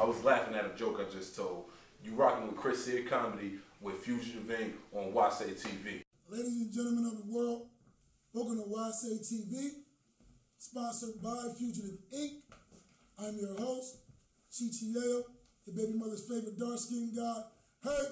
I was laughing at a joke I just told. You rocking with Chris Sear Comedy with Fugitive Inc. on Whausay TV. Ladies and gentlemen of the world, welcome to Whausay TV, sponsored by Fugitive Inc. I'm your host, Chichiyayo, the baby mother's favorite dark-skinned guy. Hey!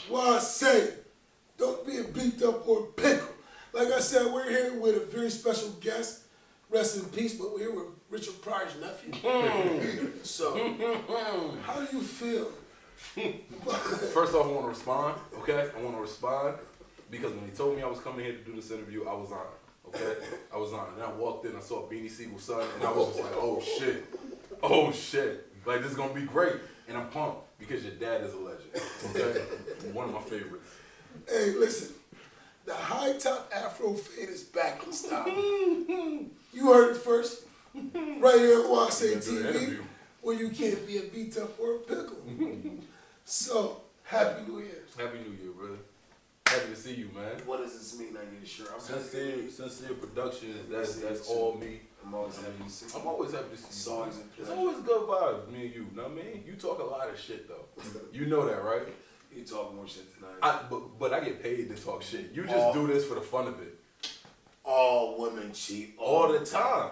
Whausay, don't be a beat up or a pickle. Like I said, we're here with a very special guest. Rest in peace, but we're here with Richard Pryor's nephew. So, how do you feel? First off, I want to respond, okay? I want to respond because when they told me I was coming here to do this interview, I was honored, okay? I was honored. And I walked in, I saw Beanie Siegel's son, and I was just like, oh shit. Like, this is going to be great. And I'm pumped because your dad is a legend, okay? One of my favorites. Hey, listen, the high top afro fade is back in style. You heard it first, right here at Whausay TV, where you can't be a beat up or a pickle. So, Happy New Year. Happy New Year, brother. Happy to see you, man. What does this mean? I need a shirt. Sincere Productions, that's all me. I'm always happy to see you. I'm always happy to see you. It's always good vibes, me and you. Know what I mean? You talk a lot of shit, though. You know that, right? You talk more shit tonight. But I get paid to talk shit. You just do this for the fun of it. All women cheat. All the time.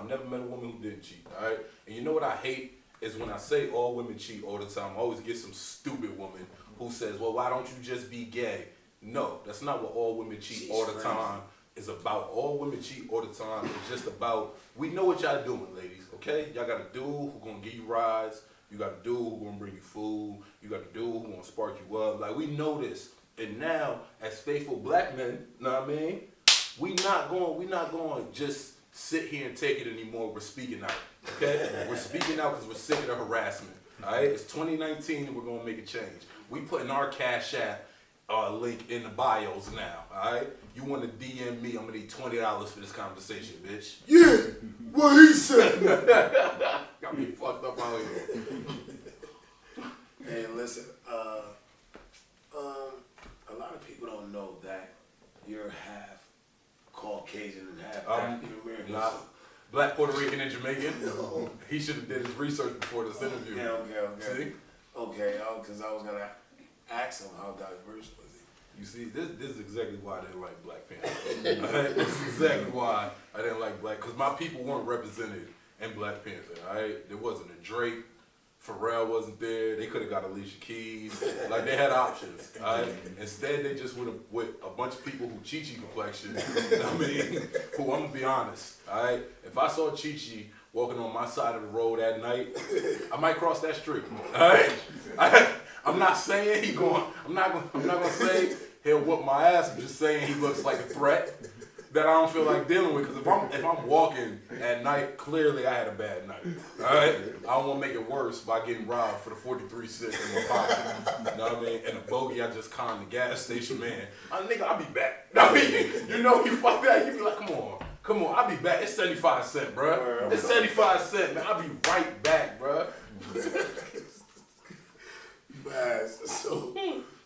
Never met a woman who didn't cheat, all right? And you know what I hate is when I say all women cheat all the time, I always get some stupid woman who says, well, why don't you just be gay? No, that's not what all women cheat all the time is about. All women cheat all the time. It's just about, we know what y'all doing, ladies, okay? Y'all got a dude who gonna give you rides. You got a dude who gonna bring you food. You got a dude who gonna spark you up. Like, we know this. And now, as faithful black men, know what I mean? We not going to just sit here and take it anymore. We're speaking out, okay? We're speaking out because we're sick of the harassment, all right? It's 2019 and we're going to make a change. We putting our Cash App link in the bios now, all right? You want to DM me, I'm going to need $20 for this conversation, bitch. Yeah, what he said. Got me fucked up out here. Hey, listen, a lot of people don't know that you're half Caucasian and half African American. Not Black, Puerto Rican, and Jamaican. No. He should have did his research before this interview. Okay. See? Okay, because I was going to ask him how diverse was he. You see, this is exactly why I didn't like Black Panther. This is exactly why I didn't like because my people weren't represented in Black Panther, all right? There wasn't a Drake. Pharrell wasn't there. They could have got Alicia Keys. Like, they had options, all right? Instead, they just went with a bunch of people who Chi-Chi complexion, I mean, who, I'm going to be honest, all right? If I saw Chi-Chi walking on my side of the road at night, I might cross that street, all right? I'm not saying I'm not going to say he'll whoop my ass. I'm just saying he looks like a threat that I don't feel like dealing with, because if I'm walking at night, clearly I had a bad night, all right? I don't want to make it worse by getting robbed for the 43 cents in my pocket, you know what I mean? And a bogey I just conned the gas station man. Nigga, I'll be back. I mean, you know, you fuck that, you be like, come on, I'll be back. It's 75 cents, bro. It's 75 cents, man. I'll be right back, bro.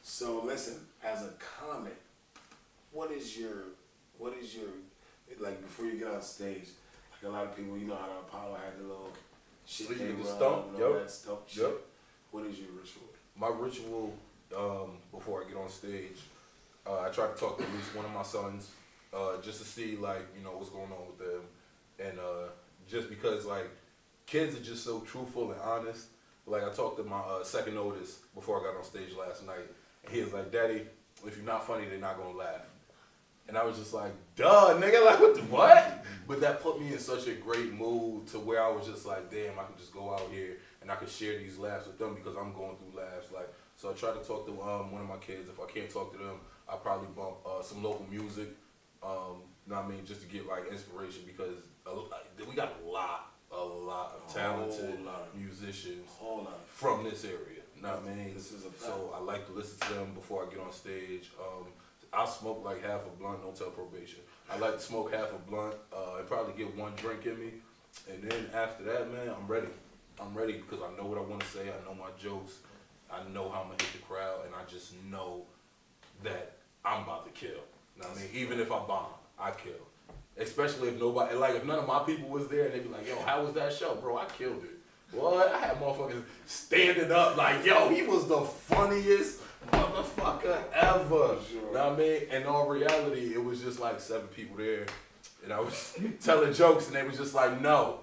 So listen, as a comic, what is your like before you get on stage? Like a lot of people, you know how the Apollo had the little shit they run and all that stuff. Shit. What is your ritual? My ritual before I get on stage, I try to talk to at least one of my sons, just to see, like, you know, what's going on with them, and just because, like, kids are just so truthful and honest. Like, I talked to my second oldest before I got on stage last night, and he was like, "Daddy, if you're not funny, they're not gonna laugh." And I was just like, duh, nigga, like, what? But that put me in such a great mood to where I was just like, damn, I can just go out here and I can share these laughs with them because I'm going through laughs. Like, so I try to talk to one of my kids. If I can't talk to them, I probably bump some local music, you know what I mean, just to get, like, inspiration, because we got a lot of talented musicians from this area. Know what I mean? This is a fact. So I like to listen to them before I get on stage. I'll smoke like half a blunt, don't tell probation. I like to smoke half a blunt and probably get one drink in me. And then after that, man, I'm ready. I'm ready because I know what I want to say. I know my jokes. I know how I'm going to hit the crowd. And I just know that I'm about to kill. Know what I mean? Even if I bomb, I kill. Especially if nobody, like if none of my people was there and they be like, yo, how was that show? Bro, I killed it. What? I had motherfuckers standing up like, yo, he was the funniest motherfucker ever. Sure. Know what I mean? And in all reality, it was just like 7 people there. And I was telling jokes and they was just like, no,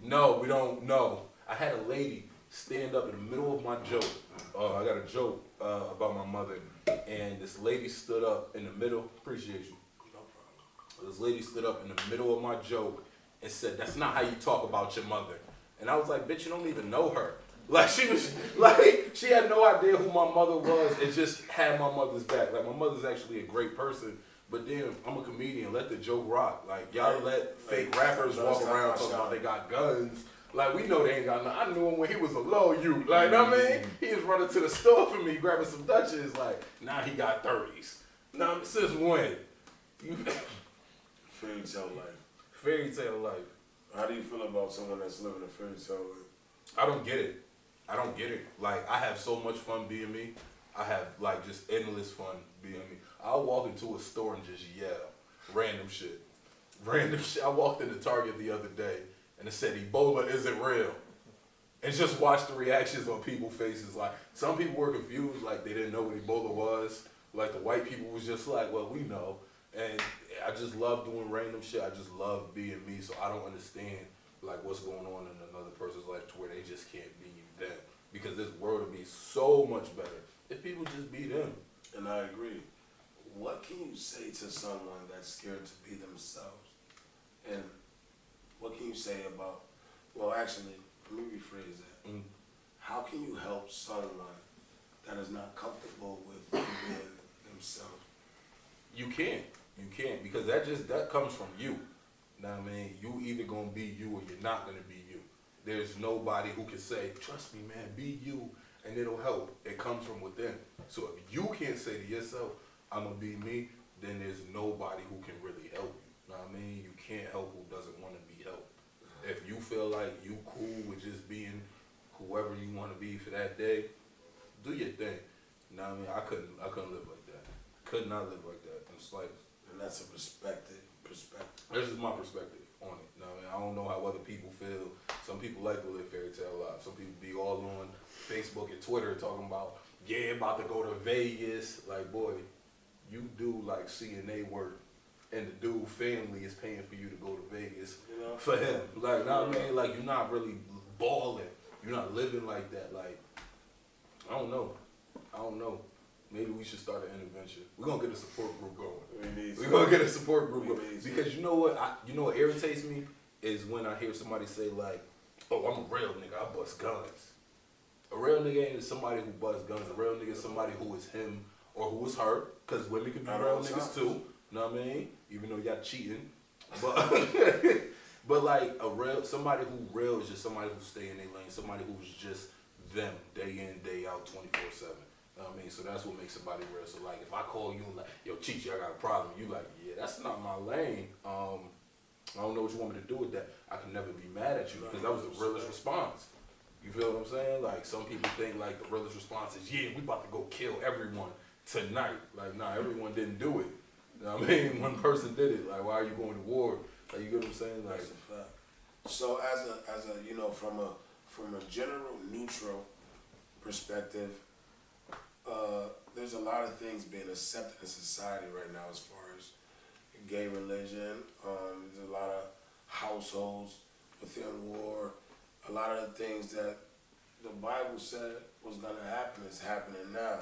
we don't know. I had a lady stand up in the middle of my joke. I got a joke about my mother. And this lady stood up in the middle. Appreciate you. No problem. This lady stood up in the middle of my joke and said, that's not how you talk about your mother. And I was like, bitch, you don't even know her. Like she was, like she had no idea who my mother was and just had my mother's back. Like my mother's actually a great person, but then I'm a comedian. Let the joke rock. Like y'all let fake rappers walk around talking about they got guns. Like we know they ain't got nothing. I knew him when he was a little youth. Like know what I mean? He was running to the store for me, grabbing some Dutches. Like now he got 30s. Now since when? Fairy tale life. Fairy tale life. How do you feel about someone that's living a fairy tale life? I don't get it. I don't get it. Like, I have so much fun being me. I have, like, just endless fun being me. I'll walk into a store and just yell. Random shit. Random shit. I walked into Target the other day and it said, Ebola isn't real. And just watch the reactions on people's faces. Like, some people were confused, like, they didn't know what Ebola was. Like, the white people was just like, well, we know. And I just love doing random shit. I just love being me. So I don't understand like what's going on in another person's life to where they just can't be them. Because this world would be so much better if people just be them. And I agree. What can you say to someone that's scared to be themselves? And what can you say about, well actually, let me rephrase that. Mm. How can you help someone that is not comfortable with being themselves? You can't. You can't, because that comes from you. Know what I mean? You either gonna be you or you're not gonna be you. There's nobody who can say, trust me, man, be you, and it'll help. It comes from within. So if you can't say to yourself, I'm gonna be me, then there's nobody who can really help you. Know what I mean? You can't help who doesn't want to be helped. If you feel like you cool with just being whoever you want to be for that day, do your thing. Know what I mean? I couldn't live like that. Could not live like that in the slightest. And that's a perspective. This is my perspective on it. You know what I mean? I don't know how other people feel. Some people like to live fairy tale lives. Some people be all on Facebook and Twitter talking about, yeah, about to go to Vegas. Like, boy, you do like CNA work, and the dude family is paying for you to go to Vegas for him. Like, you know what I mean? Like, you're not really balling. You're not living like that. Like, I don't know. Maybe we should start an intervention. We're gonna get a support group going. We're gonna get a support group going. Because you know what irritates me is when I hear somebody say like, oh, I'm a real nigga, I bust guns. A real nigga ain't somebody who busts guns. A real nigga is somebody who is him or who is her. Because women can be real niggas too. You know what I mean? Even though y'all cheating. But like somebody who real is just somebody who stay in their lane. Somebody who's just them day in, day out, 24/7. You know what I mean? So that's what makes somebody real. So like if I call you like, yo, Chichi, I got a problem. You like, yeah, that's not my lane. I don't know what you want me to do with that. I can never be mad at you because that was the realest response. You feel what I'm saying? Like some people think like the realest response is, yeah, we about to go kill everyone tonight. Like, nah, everyone didn't do it. You know what I mean? One person did it. Like, why are you going to war? Like, you get what I'm saying? Like, that's a fact. So as a you know, from a general neutral perspective, there's a lot of things being accepted in society right now as far as gay religion. There's a lot of households within war. A lot of the things that the Bible said was going to happen is happening now.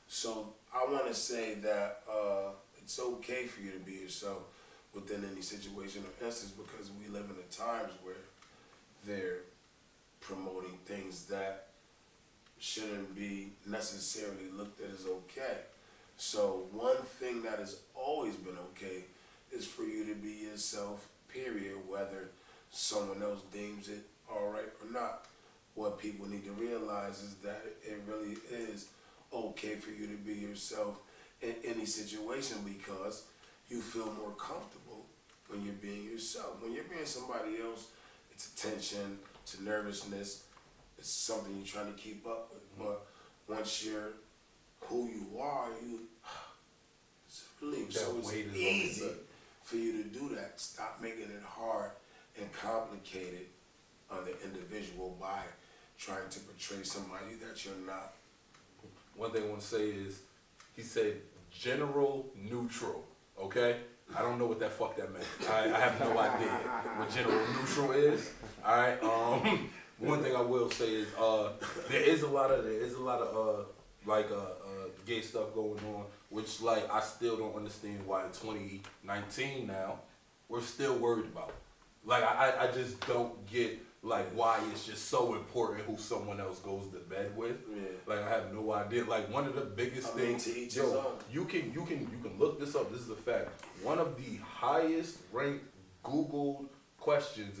So I want to say that it's okay for you to be yourself within any situation or instance, because we live in the times where they're promoting things that shouldn't be necessarily looked at as okay. So one thing that has always been okay is for you to be yourself, period, whether someone else deems it all right or not. what people need to realize is that it really is okay for you to be yourself in any situation because you feel more comfortable when you're being yourself. When you're being somebody else, it's tension, it's nervousness, it's something you're trying to keep up with. But once you're who you are, it's a relief. So it's easy for you to do that. Stop making it hard and complicated on the individual by trying to portray somebody that you're not. One thing I want to say is, he said general neutral, okay? I don't know what that fuck that meant. I have no idea what general neutral is. All right. One thing I will say is, there is a lot of gay stuff going on, which like I still don't understand why in 2019 now we're still worried about. Like I just don't get like why it's just so important who someone else goes to bed with. Yeah. Like I have no idea. Like one of the biggest things, you can look this up. This is a fact. One of the highest ranked Googled questions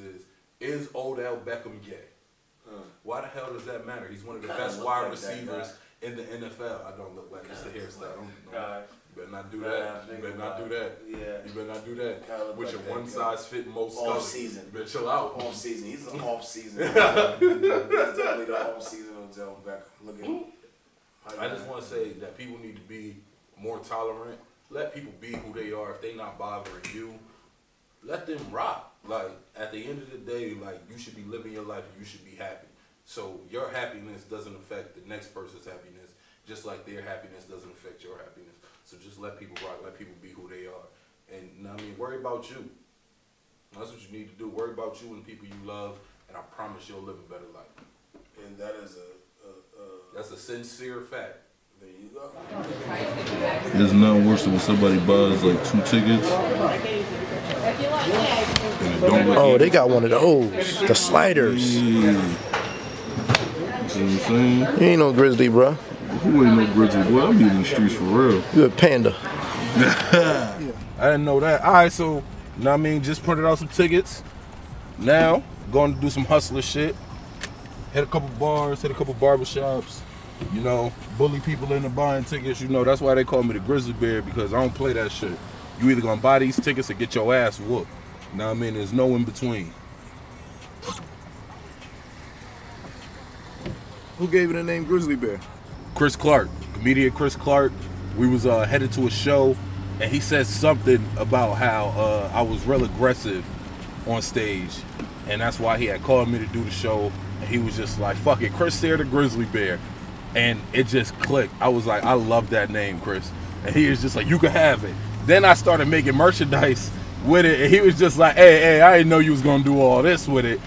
is Odell Beckham gay? Why the hell does that matter? He's one of the best wide receivers in the NFL. I don't look like it's the hairstyle. You better not do that. You better not do that. Yeah. You better not do that. With your one size fit most off season. You better chill out. Off season. He's an off season. That's definitely the off season Odell Beckham. Look at him. I just want to say that people need to be more tolerant. Let people be who they are. If they not bothering you, let them rock. Like at the end of the day, like you should be living your life and you should be happy. So your happiness doesn't affect the next person's happiness, just like their happiness doesn't affect your happiness. So just let people rock, let people be who they are. And you know what I mean, worry about you. That's what you need to do. Worry about you and the people you love, and I promise you'll live a better life. And that is that's a sincere fact. There you go. There's nothing worse than when somebody buys like 2 tickets. Oh, they got one of those. The sliders. Yeah. You know what I'm saying? You ain't no grizzly, bro. Who ain't no grizzly? Boy, I'm in the streets for real. You a panda. I didn't know that. All right, so, you know what I mean? Just printed out some tickets. Now, going to do some hustler shit. Hit a couple bars, hit a couple barbershops. You know, bully people into buying tickets. You know, that's why they call me the grizzly bear, because I don't play that shit. You either gonna buy these tickets or get your ass whooped. You know what I mean? There's no in between. Who gave you the name Grizzly Bear? Chris Clark, comedian Chris Clark. We was headed to a show, and he said something about how I was real aggressive on stage, and that's why he had called me to do the show. And he was just like, "Fuck it, Chris here, the Grizzly Bear," and it just clicked. I was like, "I love that name, Chris," and he was just like, "You can have it." Then I started making merchandise with it, and he was just like, "Hey, I didn't know you was gonna do all this with it."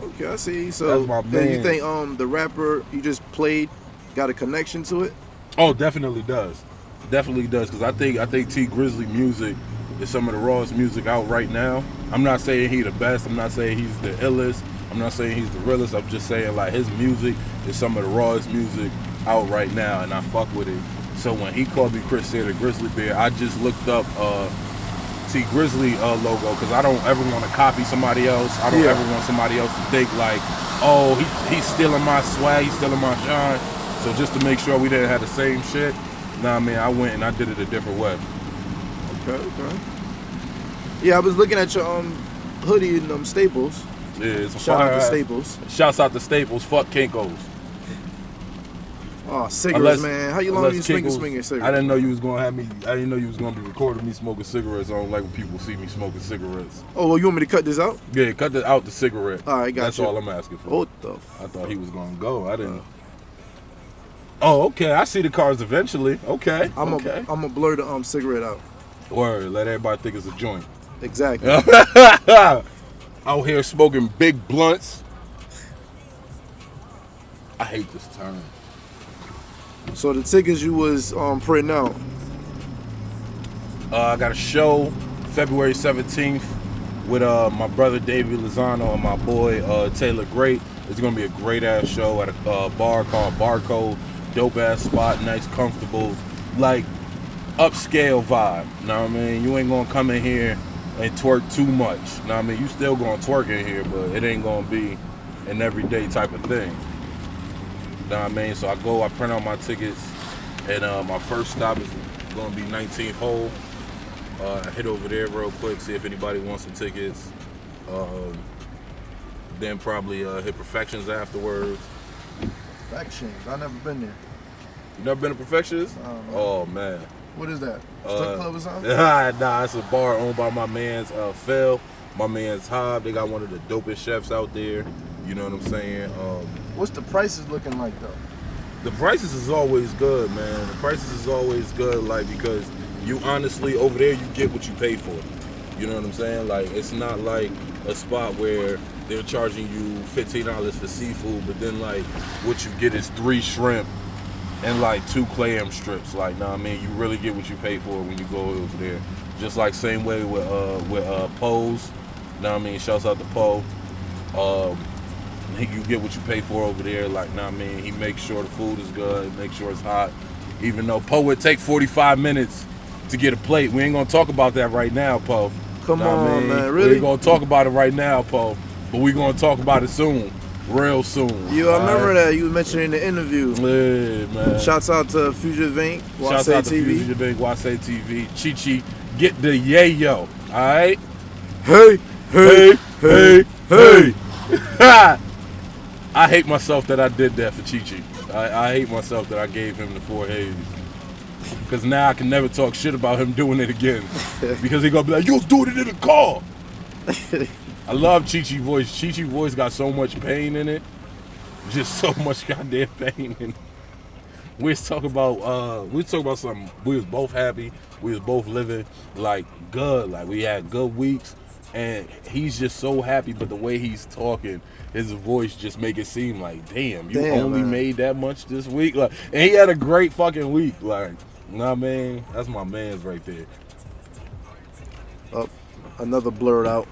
Okay, I see. So you think the rapper you just played got a connection to it? Oh, definitely does. Definitely does, because I think T Grizzly music is some of the rawest music out right now. I'm not saying he the best. I'm not saying he's the illest. I'm not saying he's the realest. I'm just saying like his music is some of the rawest music out right now, and I fuck with it. So when he called me Chris here, the Grizzly Bear, I just looked up T Grizzly logo, because I don't ever want to copy somebody else. I don't ever want somebody else to think like, oh, he's stealing my swag, he's stealing my shine. So just to make sure we didn't have the same shit, nah, man, I went and I did it a different way. Okay. Yeah, I was looking at your hoodie in Staples. Yeah, it's a Shout out to Staples. Shouts out to Staples. Fuck Kinko's. Oh, cigarettes, man. How long you swinging cigarettes? I didn't know you was gonna have me. I didn't know you was gonna be recording me smoking cigarettes. I don't like when people see me smoking cigarettes. Oh, well, you want me to cut this out? Yeah, cut out the cigarette. All right, That's all I'm asking for. What the? I thought he was gonna go. I didn't. Oh, okay. I see the cars eventually. Okay. I'm gonna blur the cigarette out. Word. Let everybody think it's a joint. Exactly. Out here smoking big blunts. I hate this term. So the tickets you was printing out. I got a show February 17th with my brother David Lozano and my boy Taylor Great. It's gonna be a great ass show at a bar called Barcode. Dope ass spot, nice, comfortable, like upscale vibe. You know what I mean? You ain't gonna come in here and twerk too much. Now I mean, you still gonna twerk in here, but it ain't gonna be an everyday type of thing. Know what I mean? So I print out my tickets, and my first stop is gonna be 19th hole. I hit over there real quick, see if anybody wants some tickets. Then probably hit Perfections afterwards. Perfections? I've never been there. You never been to Perfections? Oh man. What is that? Strip club or something? Nah, it's a bar owned by my man's Phil, my man's Hob. They got one of the dopest chefs out there. You know what I'm saying? What's the prices looking like though? The prices is always good, man. The prices is always good, like, because you honestly over there you get what you pay for. You know what I'm saying? Like, it's not like a spot where they're charging you $15 for seafood, but then like what you get is 3 shrimp and like 2 clam strips. Like, nah, I mean, you really get what you pay for when you go over there. Just like same way with Poe's. Nah, I mean, shouts out to Poe. You get what you pay for over there. Like, nah, I mean, he makes sure the food is good, make sure it's hot. Even though Poe would take 45 minutes to get a plate. We ain't gonna talk about that right now, Poe. Come on, I mean? man, really? We ain't gonna talk about it right now, Poe. But we gonna talk about it soon. Real soon. Yo, I remember that you mentioned in the interview. Yeah, man. Shouts out to Fugitive Inc. Shouts Whausay out to TV. Fugitive Inc. Whausay TV. Chichi, get the yayo. Alright? Hey, hey, Hey, hey, hey. I hate myself that I did that for Chichi. I hate myself that I gave him the 4 Hays. Because now I can never talk shit about him doing it again. Because he gonna be like, you was doing it in the car. I love Chichi voice. Chichi voice got so much pain in it. Just so much goddamn pain in it. We was talking about something. We was both happy. We was both living like good. Like we had good weeks. And he's just so happy, but the way he's talking, his voice just make it seem like, damn, you only made that much this week. Like, and he had a great fucking week. Like, you know what I mean? That's my man's right there. Oh, another blurred out.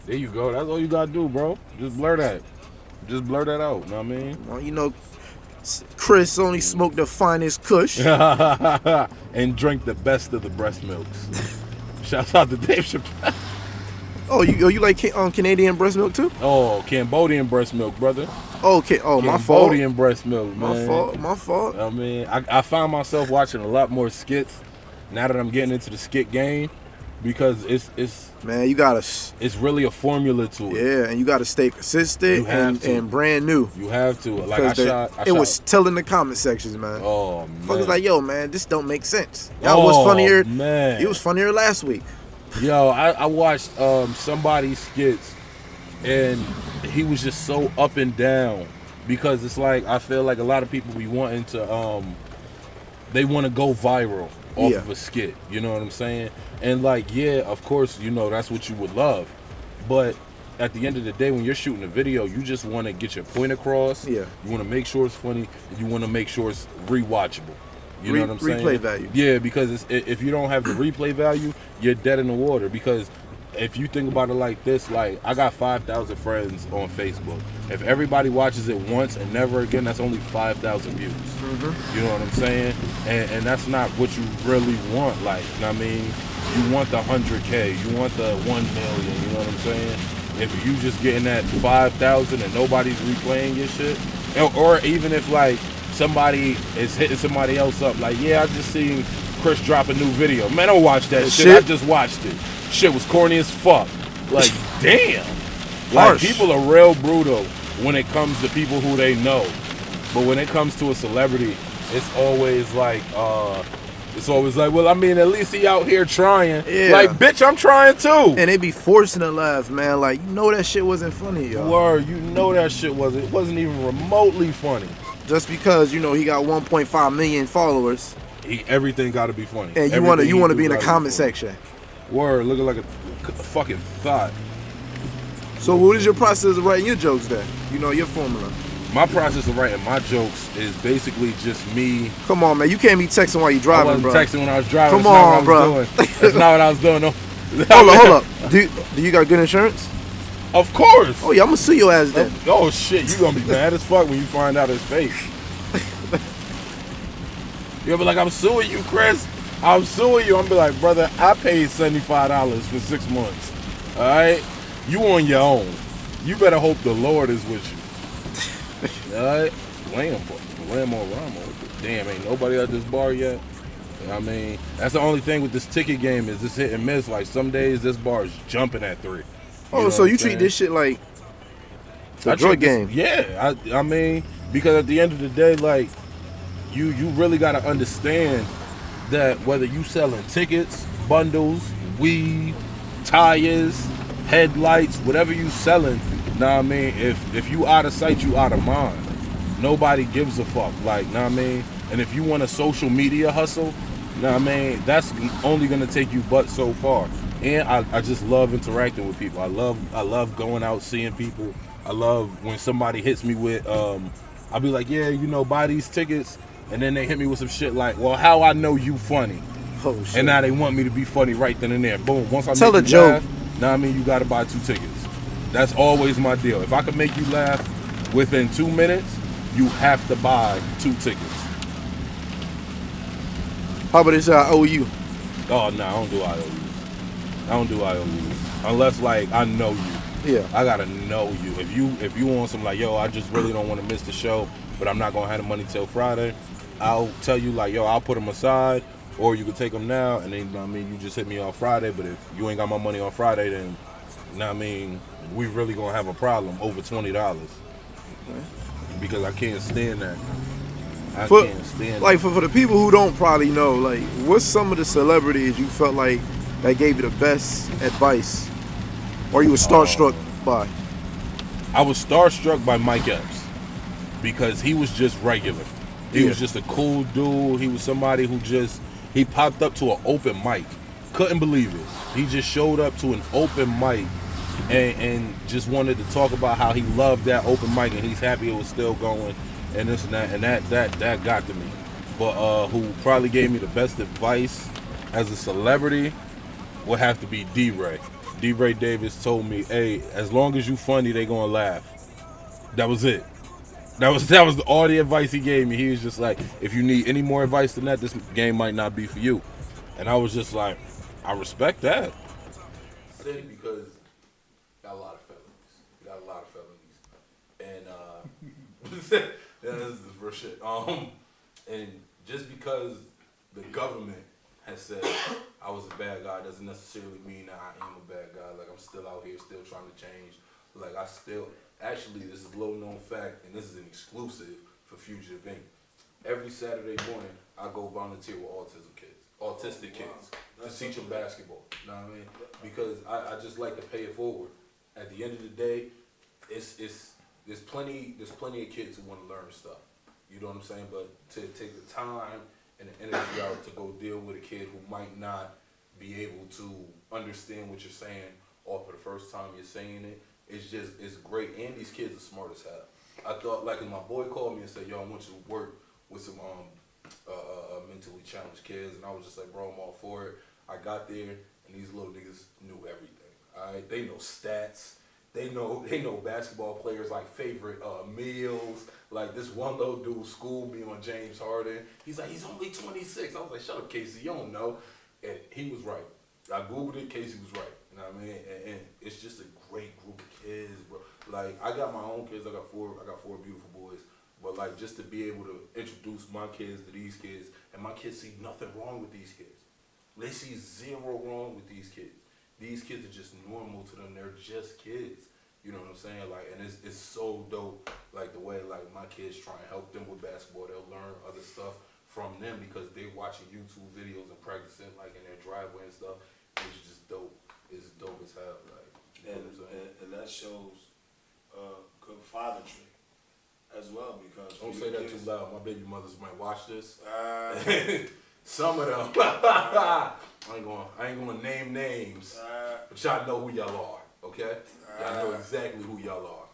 There you go. That's all you gotta do, bro. Just blur that. Just blur that out. You know what I mean? Well, you know, Chris only smoked the finest kush. And drink the best of the breast milks. Shouts out to Dave Chappelle. Oh, you like Canadian breast milk too? Oh, Cambodian breast milk, brother. Okay. Oh, my fault. Cambodian breast milk, man. My fault. I mean, I found myself watching a lot more skits now that I'm getting into the skit game because it's man, you gotta. It's really a formula to it. Yeah, and you gotta stay consistent and brand new. You have to. Like it was telling the comment sections, man. Oh man. Fuckers like, yo, man, this don't make sense. Y'all was funnier. Man. It was funnier last week. Yo, I watched somebody's skits and he was just so up and down because it's like I feel like a lot of people be wanting to they want to go viral off of a skit, you know what I'm saying? And like, yeah, of course, you know, that's what you would love. But at the end of the day, when you're shooting a video, you just want to get your point across. Yeah. You want to make sure it's funny. And you want to make sure it's rewatchable. You know what I'm saying? Replay value. Yeah, because if you don't have the replay value, you're dead in the water. Because if you think about it like this, like I got 5,000 friends on Facebook. If everybody watches it once and never again, that's only 5,000 views. Mm-hmm. You know what I'm saying? And that's not what you really want. Like, you know what I mean? You want the 100K, you want the 1 million. You know what I'm saying? If you just getting that 5,000 and nobody's replaying your shit, or even if like somebody is hitting somebody else up, like, yeah, I just seen Chris drop a new video. Man, don't watch that shit. I just watched it. Shit was corny as fuck. Like, damn. Like, people are real brutal when it comes to people who they know. But when it comes to a celebrity, it's always like, well, I mean, at least he out here trying. Yeah. Like, bitch, I'm trying too. And they be forcing to laugh, man. Like, you know that shit wasn't funny, y'all. Word, you know that shit wasn't even remotely funny. Just because, you know, he got 1.5 million followers. Everything got to be funny. And you want to be in the comment section. Word, looking like a fucking thought. So what is your process of writing your jokes then? You know, your formula. My process of writing my jokes is basically just me. Come on, man. You can't be texting while you driving, bro. I wasn't texting when I was driving. Come on, bro. That's not what I was doing. No. Hold up. Do you got good insurance? Of course. Oh, yeah, I'm going to sue your ass then. Oh, shit. You going to be mad as fuck when you find out it's fake. You'll be like, I'm suing you, Chris. I'm suing you. I'm be like, brother, I paid $75 for 6 months. All right, you on your own. You better hope the Lord is with you. All right, Lamb or Ramo. Damn, ain't nobody at this bar yet. I mean, that's the only thing with this ticket game is this hit and miss. Like some days this bar is jumping at 3. Oh, so you treat this shit like the drug game? Yeah, I mean, because at the end of the day, like you really got to understand that whether you selling tickets, bundles, weed, tires, headlights, whatever you selling, know what I mean? If you out of sight, you out of mind. Nobody gives a fuck. Like, know what I mean? And if you want a social media hustle, know what I mean? That's only gonna take you but so far. And I just love interacting with people. I love going out, seeing people. I love when somebody hits me with I'll be like, yeah, you know, buy these tickets, and then they hit me with some shit like, well, how I know you funny? Oh, shit. And now they want me to be funny right then and there. Boom. Once I Tell make a you joke. laugh, know what I mean, you gotta buy 2 tickets. That's always my deal. If I can make you laugh within 2 minutes, you have to buy 2 tickets. How about this? I owe you. Oh no, I don't do IOUs. I don't do IOUs unless like I know you. Yeah. I gotta know you. If you want some like, yo, I just really don't want to miss the show, but I'm not gonna have the money till Friday. I'll tell you like, yo, I'll put them aside, or you can take them now, and then you know what I mean, you just hit me on Friday. But if you ain't got my money on Friday, then you know what I mean, we really gonna have a problem over $20 because I can't stand that. I can't stand like that. for the people who don't probably know, like what's some of the celebrities you felt like that gave you the best advice, or you were starstruck by? I was starstruck by Mike Epps because he was just regular. He was just a cool dude. He was somebody who he popped up to an open mic. Couldn't believe it. He just showed up to an open mic and just wanted to talk about how he loved that open mic and he's happy it was still going and this and that got to me. But who probably gave me the best advice as a celebrity would have to be D-Ray. D-Ray Davis told me, hey, as long as you funny, they gonna laugh. That was it. That was all the advice he gave me. He was just like, if you need any more advice than that, this game might not be for you. And I was just like, I respect that. City because got a lot of felonies. Got a lot of felonies. And yeah, this is for shit. And just because the government has said I was a bad guy doesn't necessarily mean that I am a bad guy. Like I'm still out here, still trying to change. Like I still, actually, this is a low known fact, and this is an exclusive for Fugitive Inc. Every Saturday morning, I go volunteer with autistic kids, to teach them basketball. You know what I mean? Because I just like to pay it forward. At the end of the day, there's plenty of kids who want to learn stuff. You know what I'm saying? But to take the time and the energy out to go deal with a kid who might not be able to understand what you're saying or for the first time you're saying it, it's great. And these kids are smart as hell. I thought, like, my boy called me and said, yo, I want you to work with some mentally challenged kids, and I was just like, bro, I'm all for it. I got there, and these little niggas knew everything. All right, they know stats. They know basketball players like favorite meals. Like this one little dude schooled me on James Harden. He's like, he's only 26. I was like, shut up, Casey, you don't know. And he was right. I googled it. Casey was right. You know what I mean? And it's just a great group of kids, bro. Like I got my own kids. I got four beautiful boys. But like just to be able to introduce my kids to these kids, and my kids see nothing wrong with these kids. They see zero wrong with these kids. These kids are just normal to them. They're just kids. You know what I'm saying? Like, and it's so dope. Like the way like my kids try and help them with basketball. They'll learn other stuff from them because they're watching YouTube videos and practicing like in their driveway and stuff. It's just dope. It's dope as hell. Like, you know what I'm saying? And that shows good father trait as well because don't say that too loud. My baby mothers might watch this. Some of them. I ain't gonna name names, but y'all know who y'all are, okay? Y'all know exactly who y'all are.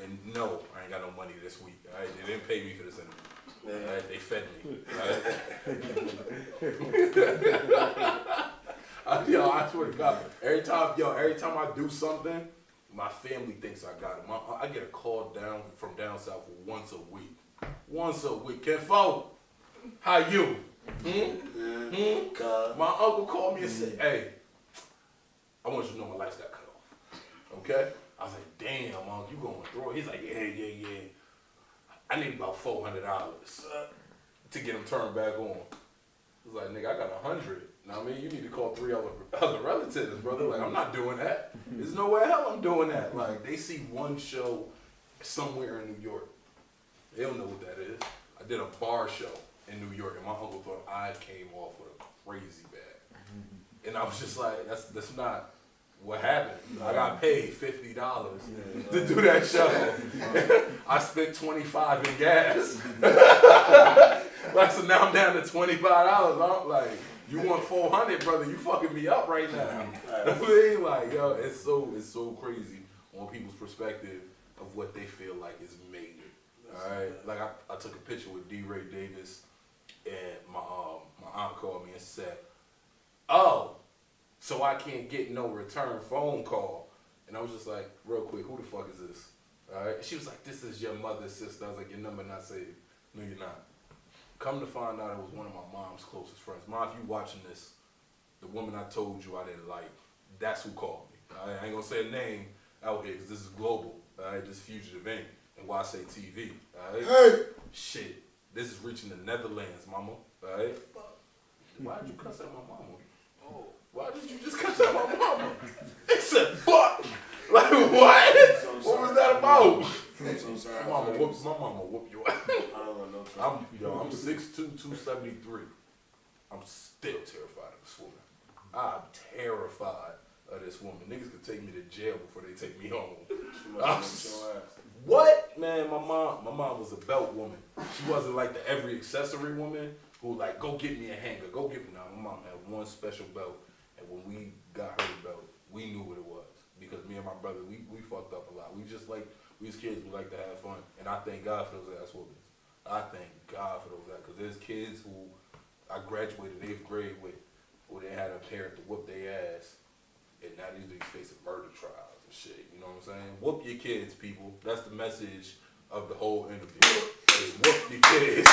And no, I ain't got no money this week. All right? They didn't pay me for this interview. All right? They fed me. Yo, I swear to God, every time I do something, my family thinks I got it. I get a call from down south once a week. Once a week. Kenfo, how you? My uncle called me and said, hey, I want you to know my lights got cut off. Okay? I was like, damn, Uncle, you going through it? He's like, yeah. I need about $400 to get them turned back on. I was like, nigga, I got 100. Now, I mean, you need to call 3 other relatives, brother. Like, I'm not doing that. There's no way hell I'm doing that. Like, they see one show somewhere in New York. They don't know what that is. I did a bar show in New York, and my uncle thought I came off with a crazy bag. And I was just like, that's not what happened. I got paid $50 to do that show. I spent $25 in gas. Like, so now I'm down to $25. I'm like, you want 400, brother? You fucking me up right now. I mean, like, yo, it's so crazy on people's perspective of what they feel like is major. All right, like I took a picture with D. Ray Davis, and my aunt called me and said, "Oh, so I can't get no return phone call." And I was just like, real quick, who the fuck is this? All right, she was like, "This is your mother's sister." I was like, "Your number not saved." No, you're not. Come to find out, it was one of my mom's closest friends. Mom, if you watching this, the woman I told you I didn't like, that's who called me. All right? I ain't gonna say a name out here because this is global. All right, this Fugitive ain't. And Whausay TV. All right? Hey! Shit, this is reaching the Netherlands, mama. All right? Why did you cuss out my mama? Oh, why did you just cuss out my mama? It said fuck. Like what? What was that about? I'm so sorry. My mama whoop you. I don't want no trouble. I'm 6'2", 273. I'm still terrified of this woman. I'm terrified of this woman. Niggas could take me to jail before they take me home. What? Man, my mom was a belt woman. She wasn't like the every accessory woman who like, go get me a hanger, go get me. Now, my mom had one special belt, and when we got her the belt, we knew what it was. Because me and my brother, we fucked up a lot. We as kids, we like to have fun. And I thank God for those ass whoopings. I thank God for those ass, because there's kids who I graduated 8th grade with, who they had a parent to whoop their ass, and now these niggas facing murder trials and shit. You know what I'm saying? Whoop your kids, people. That's the message of the whole interview. Is whoop your kids.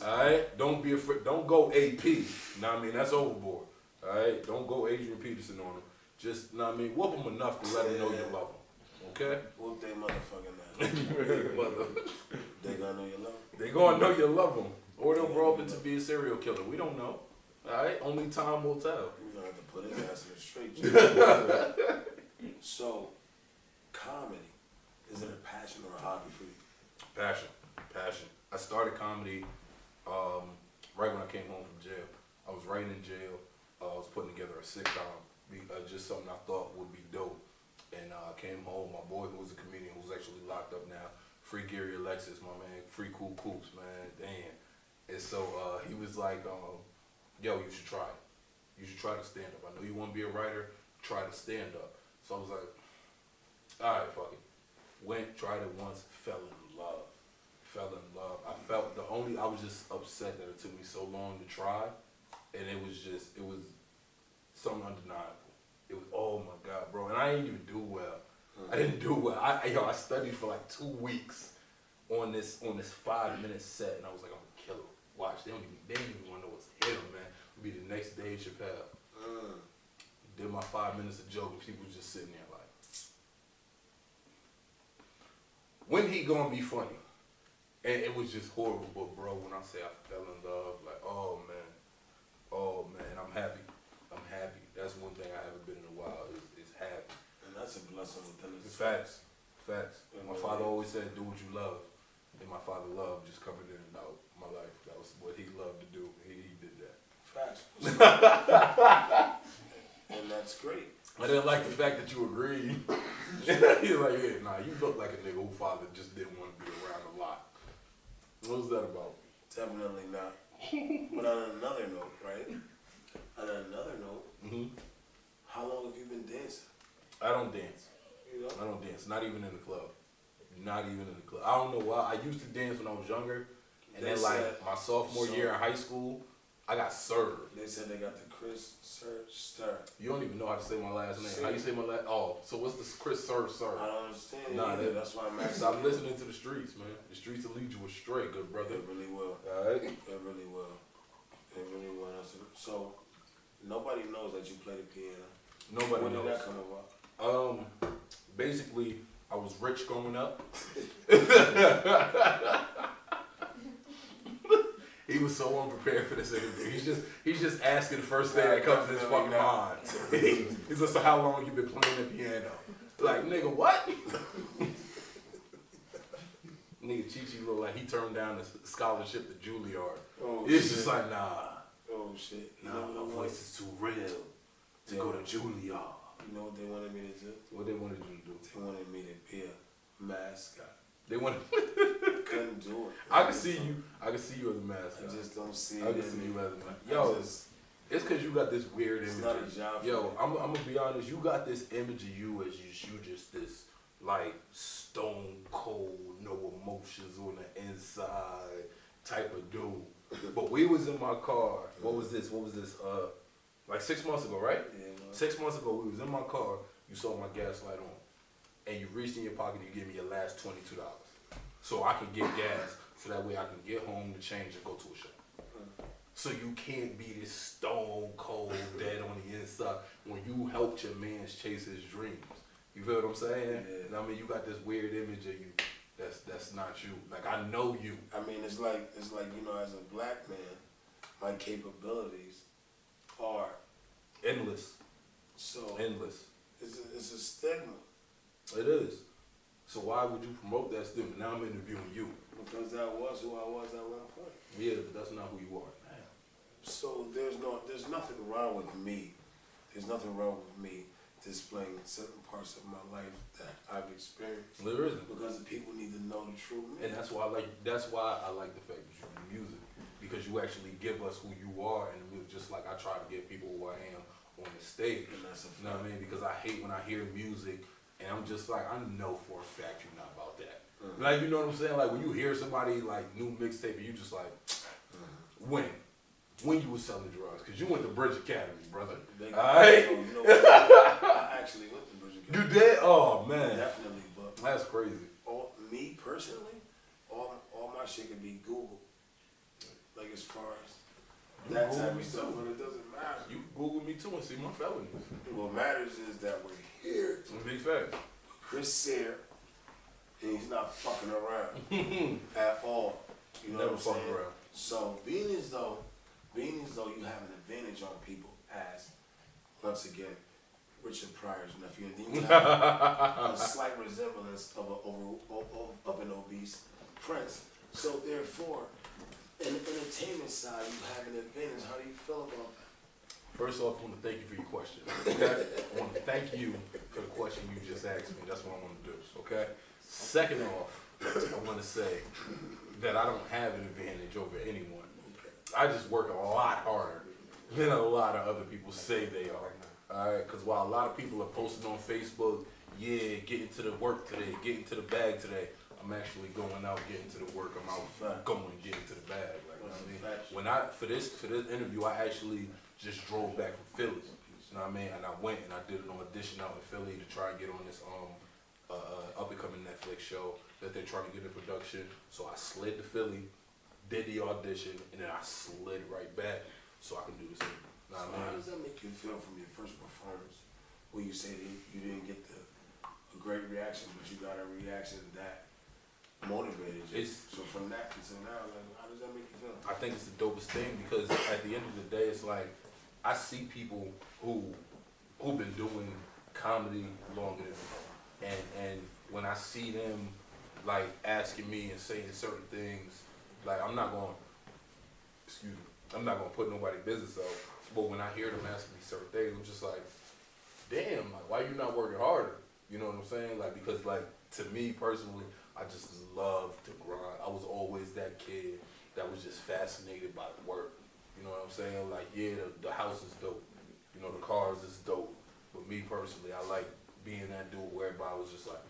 Alright? Don't be afraid. Don't go AP. You know what I mean? That's overboard. Alright? Don't go Adrian Peterson on them. Just, you know what I mean? Whoop them enough to let them know you love them. Okay? Whoop they motherfucking ass. They gonna know you love them. They gonna know you love them. Or they'll grow up into be a serial killer. We don't know. Alright? Only time will tell. You're gonna have to put his ass in the straight jail. So, comedy, is it a passion or a hobby for you? Passion. I started comedy right when I came home from jail. I was writing in jail. I was putting together a sitcom, just something I thought would be dope. And I came home. My boy, who was a comedian, who's actually locked up now, Free Gary Alexis, my man, Free Cool Coops, man, damn. And so he was like, yo, you should try it. You should try to stand up. I know you want to be a writer. Try to stand up. So I was like, all right, fuck it. Went, tried it once, fell in love. I was just upset that it took me so long to try, and it was something undeniable. It was, oh my God, bro, and I didn't even do well. I didn't do well. I studied for like 2 weeks on this 5-minute set, and I was like, I'm gonna kill it. Watch, they didn't even want to know what's hit them, man. It'll be the next day, Chappelle. Did my 5 minutes of joke, and people was just sitting there like, when he gonna be funny? And it was just horrible, but bro, when I say I fell in love, like, oh man, I'm happy. That's one thing I haven't been in a while, is happy. And that's a blessing within Facts. itself. My father always said, do what you love. And my father loved just coming in and out my life. That was what he loved to do. He did that. Facts. And that's great. I didn't like the fact that you agreed. You're like, yeah, nah, you look like a nigga whose father just didn't want to be around a lot. What was that about? Definitely not. But on another note, right? How long have you been dancing? I don't dance. You know? I don't dance. Not even in the club. I don't know why. I used to dance when I was younger. And then like my sophomore year in high school, I got served. They said they got the Chris Sir. You don't even know how to say my last name. How you say my last? Oh, so what's the Chris Sir? I don't understand. Nah, that's why I'm asking. Stop listening to the streets, man. The streets will lead you astray, good brother. It really will. All right. It really will. So nobody knows that you play the piano. Nobody When knows. did that come about? Basically, I was rich growing up. He was so unprepared for this interview. He's just asking the first thing that comes to his fucking mind. He's like, so how long you been playing the piano? Like, nigga, what? Nigga Chichi look like he turned down the scholarship to Juilliard. Oh, It's shit. just like, nah. Oh shit. You Nah, know what my it voice was? is too real to go to Juilliard. You know what they wanted me to do? What they wanted you to do? They wanted me to be a mascot. They wanted. Couldn't do it. I can see you. I can see you as a mascot. I just don't see I it. can in see me. you as a mascot. I Yo, just- it's because you got this weird It's image. not a job for Yo, me. I'm gonna be honest. You got this image of you as you just this like stone cold, no emotions on the inside type of dude. But we was in my car. What was this? Like 6 months ago, right? Yeah, man. 6 months ago, we was in my car. You saw my gas light on, and you reached in your pocket. You gave me your last $22, so I can get gas. So that way I can get home to change and go to a show. So you can't be this stone cold dead on the inside when you helped your man's chase his dreams. You feel what I'm saying? Yeah. I mean, you got this weird image of you. That's not you. Like, I know you. I mean, it's like you know, as a black man, my capabilities are Endless. so. Endless. It's a stigma It is. So why would you promote that stigma? Now I'm interviewing you. because that was who I was at one point. Yeah, but that's not who you are now. So there's nothing wrong with me. There's nothing wrong with me displaying certain parts of my life that I've experienced. There isn't. Because the people need to know the true me. And that's why I like the fact that you do music. Because you actually give us who you are, and just like I try to give people who I am on the stage. And that's a You know what I mean? Because I hate when I hear music and I'm just like, I know for a fact you're not about that. Mm-hmm. Like, you know what I'm saying? Like when you hear somebody like new mixtape and you just like, when you was selling drugs, because you went to Bridge Academy, brother. Alright? So, you know what? I actually went to Bridge You Academy. did? Oh man. Definitely, but That's crazy. me personally, all my shit can be Google. Like as far as that Google type me of stuff, too. but it doesn't matter. You Google me too and see my felonies. What matters is that we're here. Big fact. Chris Sear, and he's not fucking around at all. You know Never what I'm fucking saying? around. So being as though you have an advantage on people as, once again, Richard Pryor's nephew, and then you have a slight resemblance of an obese prince. So therefore, in the entertainment side, you have an advantage. How do you feel about that? First off, I want to thank you for your question. Okay? I want to thank you for the question you just asked me. That's what I want to do. Okay? Second off, I want to say that I don't have an advantage over anyone. I just work a lot harder than a lot of other people say they are. Alright? Because while a lot of people are posting on Facebook, yeah, getting to the work today, getting to the bag today, I'm actually going out, getting to the work. I'm out going, getting to the bag. Like, you know what I mean? When for this interview, I actually just drove back from Philly. You know what I mean? And I went and I did an audition out in Philly to try and get on this up and coming Netflix show that they're trying to get in production. So I slid to Philly, did the audition, and then I slid right back so I can do this thing. You know So what I how mean? does that make you feel from your first performance, where you say that you didn't get a great reaction, but you got a reaction that motivated you? So from that until now, like, how does that make you feel? I think it's the dopest thing because at the end of the day, it's like I see people who've been doing comedy longer than me, and when I see them like asking me and saying certain things, like I'm not gonna put nobody's business out, but when I hear them asking me certain things, I'm just like, damn, like why you not working harder? You know what I'm saying? Like because like to me personally, I just love to grind. I was always that kid that was just fascinated by the work. You know what I'm saying? Like, yeah, the house is dope. You know, the cars is dope. But me personally, I like being that dude where everybody was just like,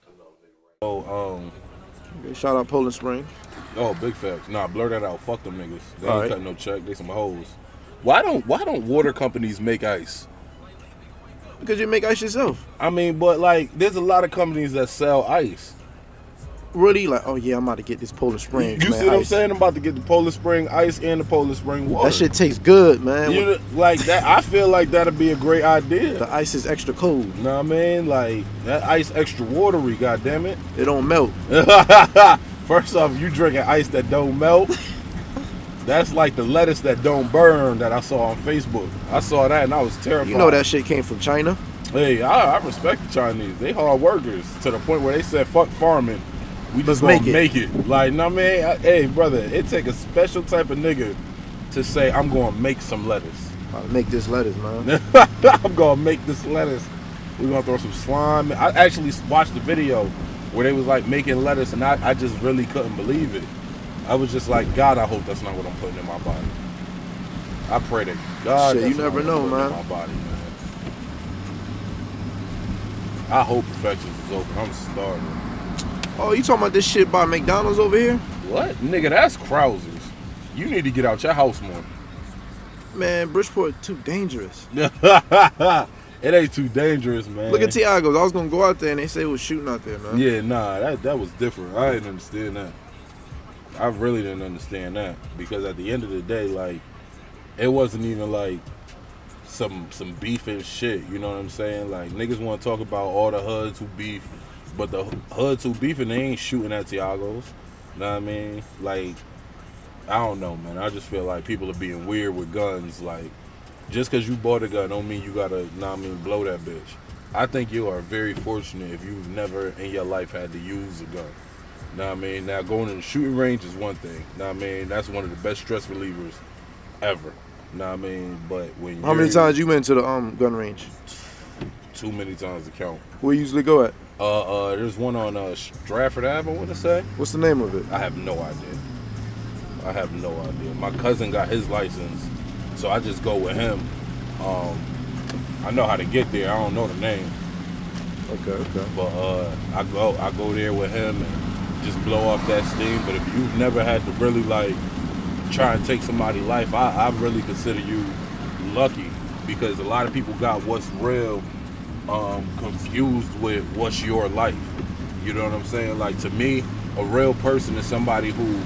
I love nigga, right? Okay, shout out Poland Spring. Oh, big facts. Nah, blur that out. Fuck them niggas. They All ain't right. cutting no check. They some hoes. Why don't water companies make ice? Because you make ice yourself. I mean, but like, there's a lot of companies that sell ice. really like, oh yeah, I'm about to get this Poland Spring. You see what I'm saying? I'm about to get the Poland Spring ice and the Poland Spring water. That shit tastes good, man. You know, like that. I feel like that'd be a great idea. The ice is extra cold. You know what I mean? Like that ice extra watery. God damn it! It don't melt. First off, you drinking ice that don't melt. That's like the lettuce that don't burn that I saw on Facebook. I saw that and I was terrified. You know that shit came from China. Hey, I respect the Chinese. They hard workers to the point where they said, fuck farming. We just gonna make it. Like, no, man. Hey, brother, it take a special type of nigga to say, I'm gonna make some lettuce. I'll make this lettuce, man. I'm gonna make this lettuce. We're gonna throw some slime. I actually watched the video where they was like making lettuce and I just really couldn't believe it. I was just like, God, I hope that's not what I'm putting in my body. I pray to God. Shit, you never know, man. In my body, man. I hope Perfections is open. I'm starving. Oh, you talking about this shit by McDonald's over here? What? Nigga, that's Krauser's. You need to get out your house more. Man, Bridgeport too dangerous. It ain't too dangerous, man. Look at Tiago's. I was gonna go out there and they say it was shooting out there, man. Yeah, nah, that was different. I didn't understand that. I really didn't understand that because at the end of the day, like, it wasn't even like some beef and shit. You know what I'm saying? Like, niggas want to talk about all the hoods who beef, but the hoods who beefing, they ain't shooting at Tiago's. You know what I mean? Like, I don't know, man. I just feel like people are being weird with guns. Like, just because you bought a gun don't mean you gotta, blow that bitch. I think you are very fortunate if you've never in your life had to use a gun. Know what I mean? Now, going to the shooting range is one thing. Know what I mean? That's one of the best stress relievers ever. Know what I mean? But when How many times you been to the gun range? Too many times to count. Where you usually go at? There's one on Stratford Ave, I want to say. What's the name of it? I have no idea. My cousin got his license, so I just go with him. I know how to get there. I don't know the name. Okay. But I go there with him and just blow off that steam. But if you've never had to really like try and take somebody's life, I really consider you lucky because a lot of people got what's real confused with what's your life. You know what I'm saying? Like, to me, a real person is somebody who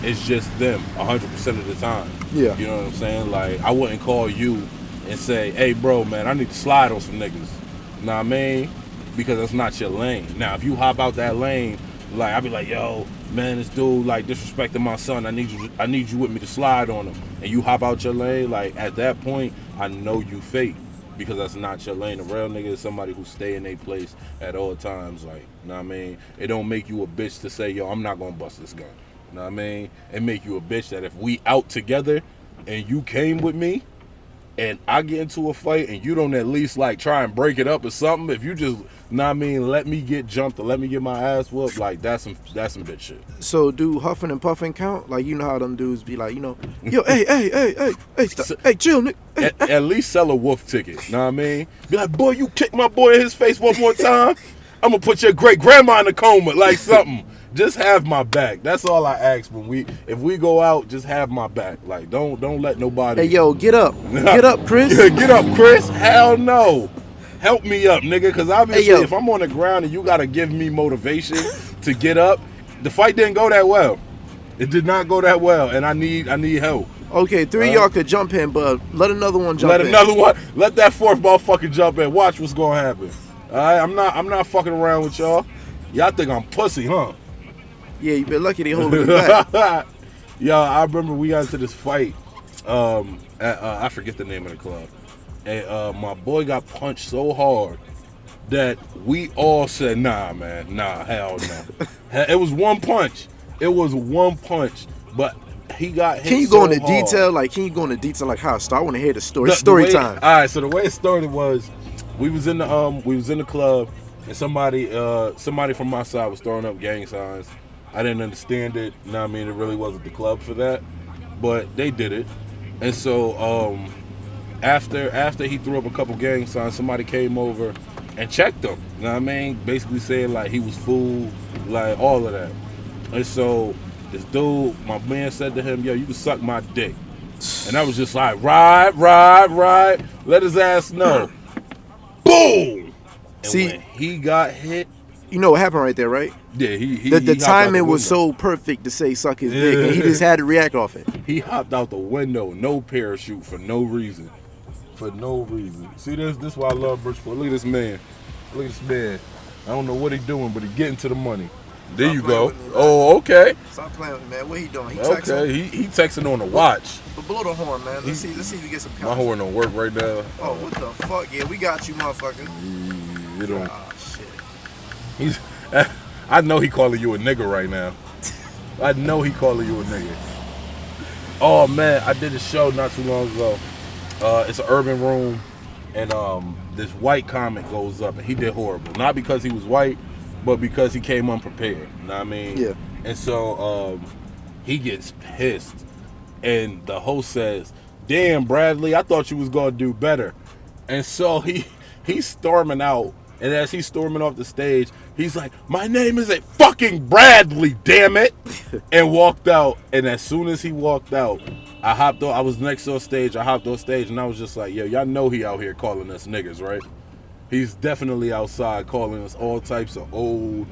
is just them 100% of the time. Yeah. You know what I'm saying? Like, I wouldn't call you and say, hey, bro, man, I need to slide on some niggas. Know what I mean? Because that's not your lane. Now, if you hop out that lane, like, I'll be like, yo, man, this dude, like, disrespecting my son. I need you with me to slide on him. And you hop out your lane, like, at that point, I know you fake. Because that's not your lane. A real nigga is somebody who stay in their place at all times. Like, you know what I mean? It don't make you a bitch to say, yo, I'm not going to bust this gun. You know what I mean? It make you a bitch that if we out together and you came with me and I get into a fight and you don't at least, like, try and break it up or something, if you just, you know what I mean, let me get jumped or let me get my ass whooped, like, that's some bitch shit. So do huffing and puffing count? Like, you know how them dudes be like, you know, yo, hey, chill, nigga. At least sell a wolf ticket, know what I mean? Be like, boy, you kick my boy in his face one more time, I'm gonna put your great grandma in a coma, like something. Just have my back. That's all I ask if we go out, just have my back. Like, don't let nobody. Hey, yo, get up. Get up, Chris. Yeah, get up, Chris. Hell no. Help me up, nigga, because obviously if I'm on the ground and you got to give me motivation to get up, the fight didn't go that well. It did not go that well, and I need help. Okay, three of y'all could jump in, but let another one jump in. Let that fourth motherfucker jump in. Watch what's going to happen. All right, I'm not fucking around with y'all. Y'all think I'm pussy, huh? Yeah, you been lucky they holding me back. Yo, I remember we got into this fight. I forget the name of the club. And my boy got punched so hard that we all said, nah, man, nah, hell no. It was one punch. But he got hit. Can you go into detail? Like, like how it started? I want to hear the story. Story time. All right, so the way it started was we was in the club and somebody from my side was throwing up gang signs. I didn't understand it. You know what I mean? It really wasn't the club for that. But they did it. And so after he threw up a couple gang signs, somebody came over and checked him. You know what I mean? Basically saying like he was fooled, like all of that. And so this dude, my man said to him, yo, you can suck my dick. And I was just like, right. Let his ass know. Boom! And when he got hit, you know what happened right there, right? Yeah, he The hopped out timing was window. so perfect to say suck his dick, and he just had to react off it. He hopped out the window, no parachute, for no reason. For no reason. See, this why I love Bridgeport. Look at this man. Look at this man. I don't know what he doing, but he getting to the money. There Stop you playing go. with me, man. Oh, okay. Stop playing with me, man. What he doing? He Okay, texting? he texting on the watch. But blow the horn, man. Let's see if we get some My content. horn don't work right now. Oh, what the fuck? Yeah, we got you, motherfucker. You don't. Ah, shit. He's. I know he calling you a nigga right now. I know he calling you a nigga. Oh man, I did a show not too long ago. It's an urban room, and this white comic goes up, and he did horrible. Not because he was white, but because he came unprepared. You know what I mean? Yeah. And so he gets pissed, and the host says, "Damn, Bradley, I thought you was gonna do better." And so he's storming out, and as he's storming off the stage, he's like, "My name isn't fucking Bradley, damn it!" and walked out. And as soon as he walked out, I hopped on. I was next on stage. I hopped on stage, and I was just like, "Yo, y'all know he out here calling us niggas, right?" He's definitely outside calling us all types of old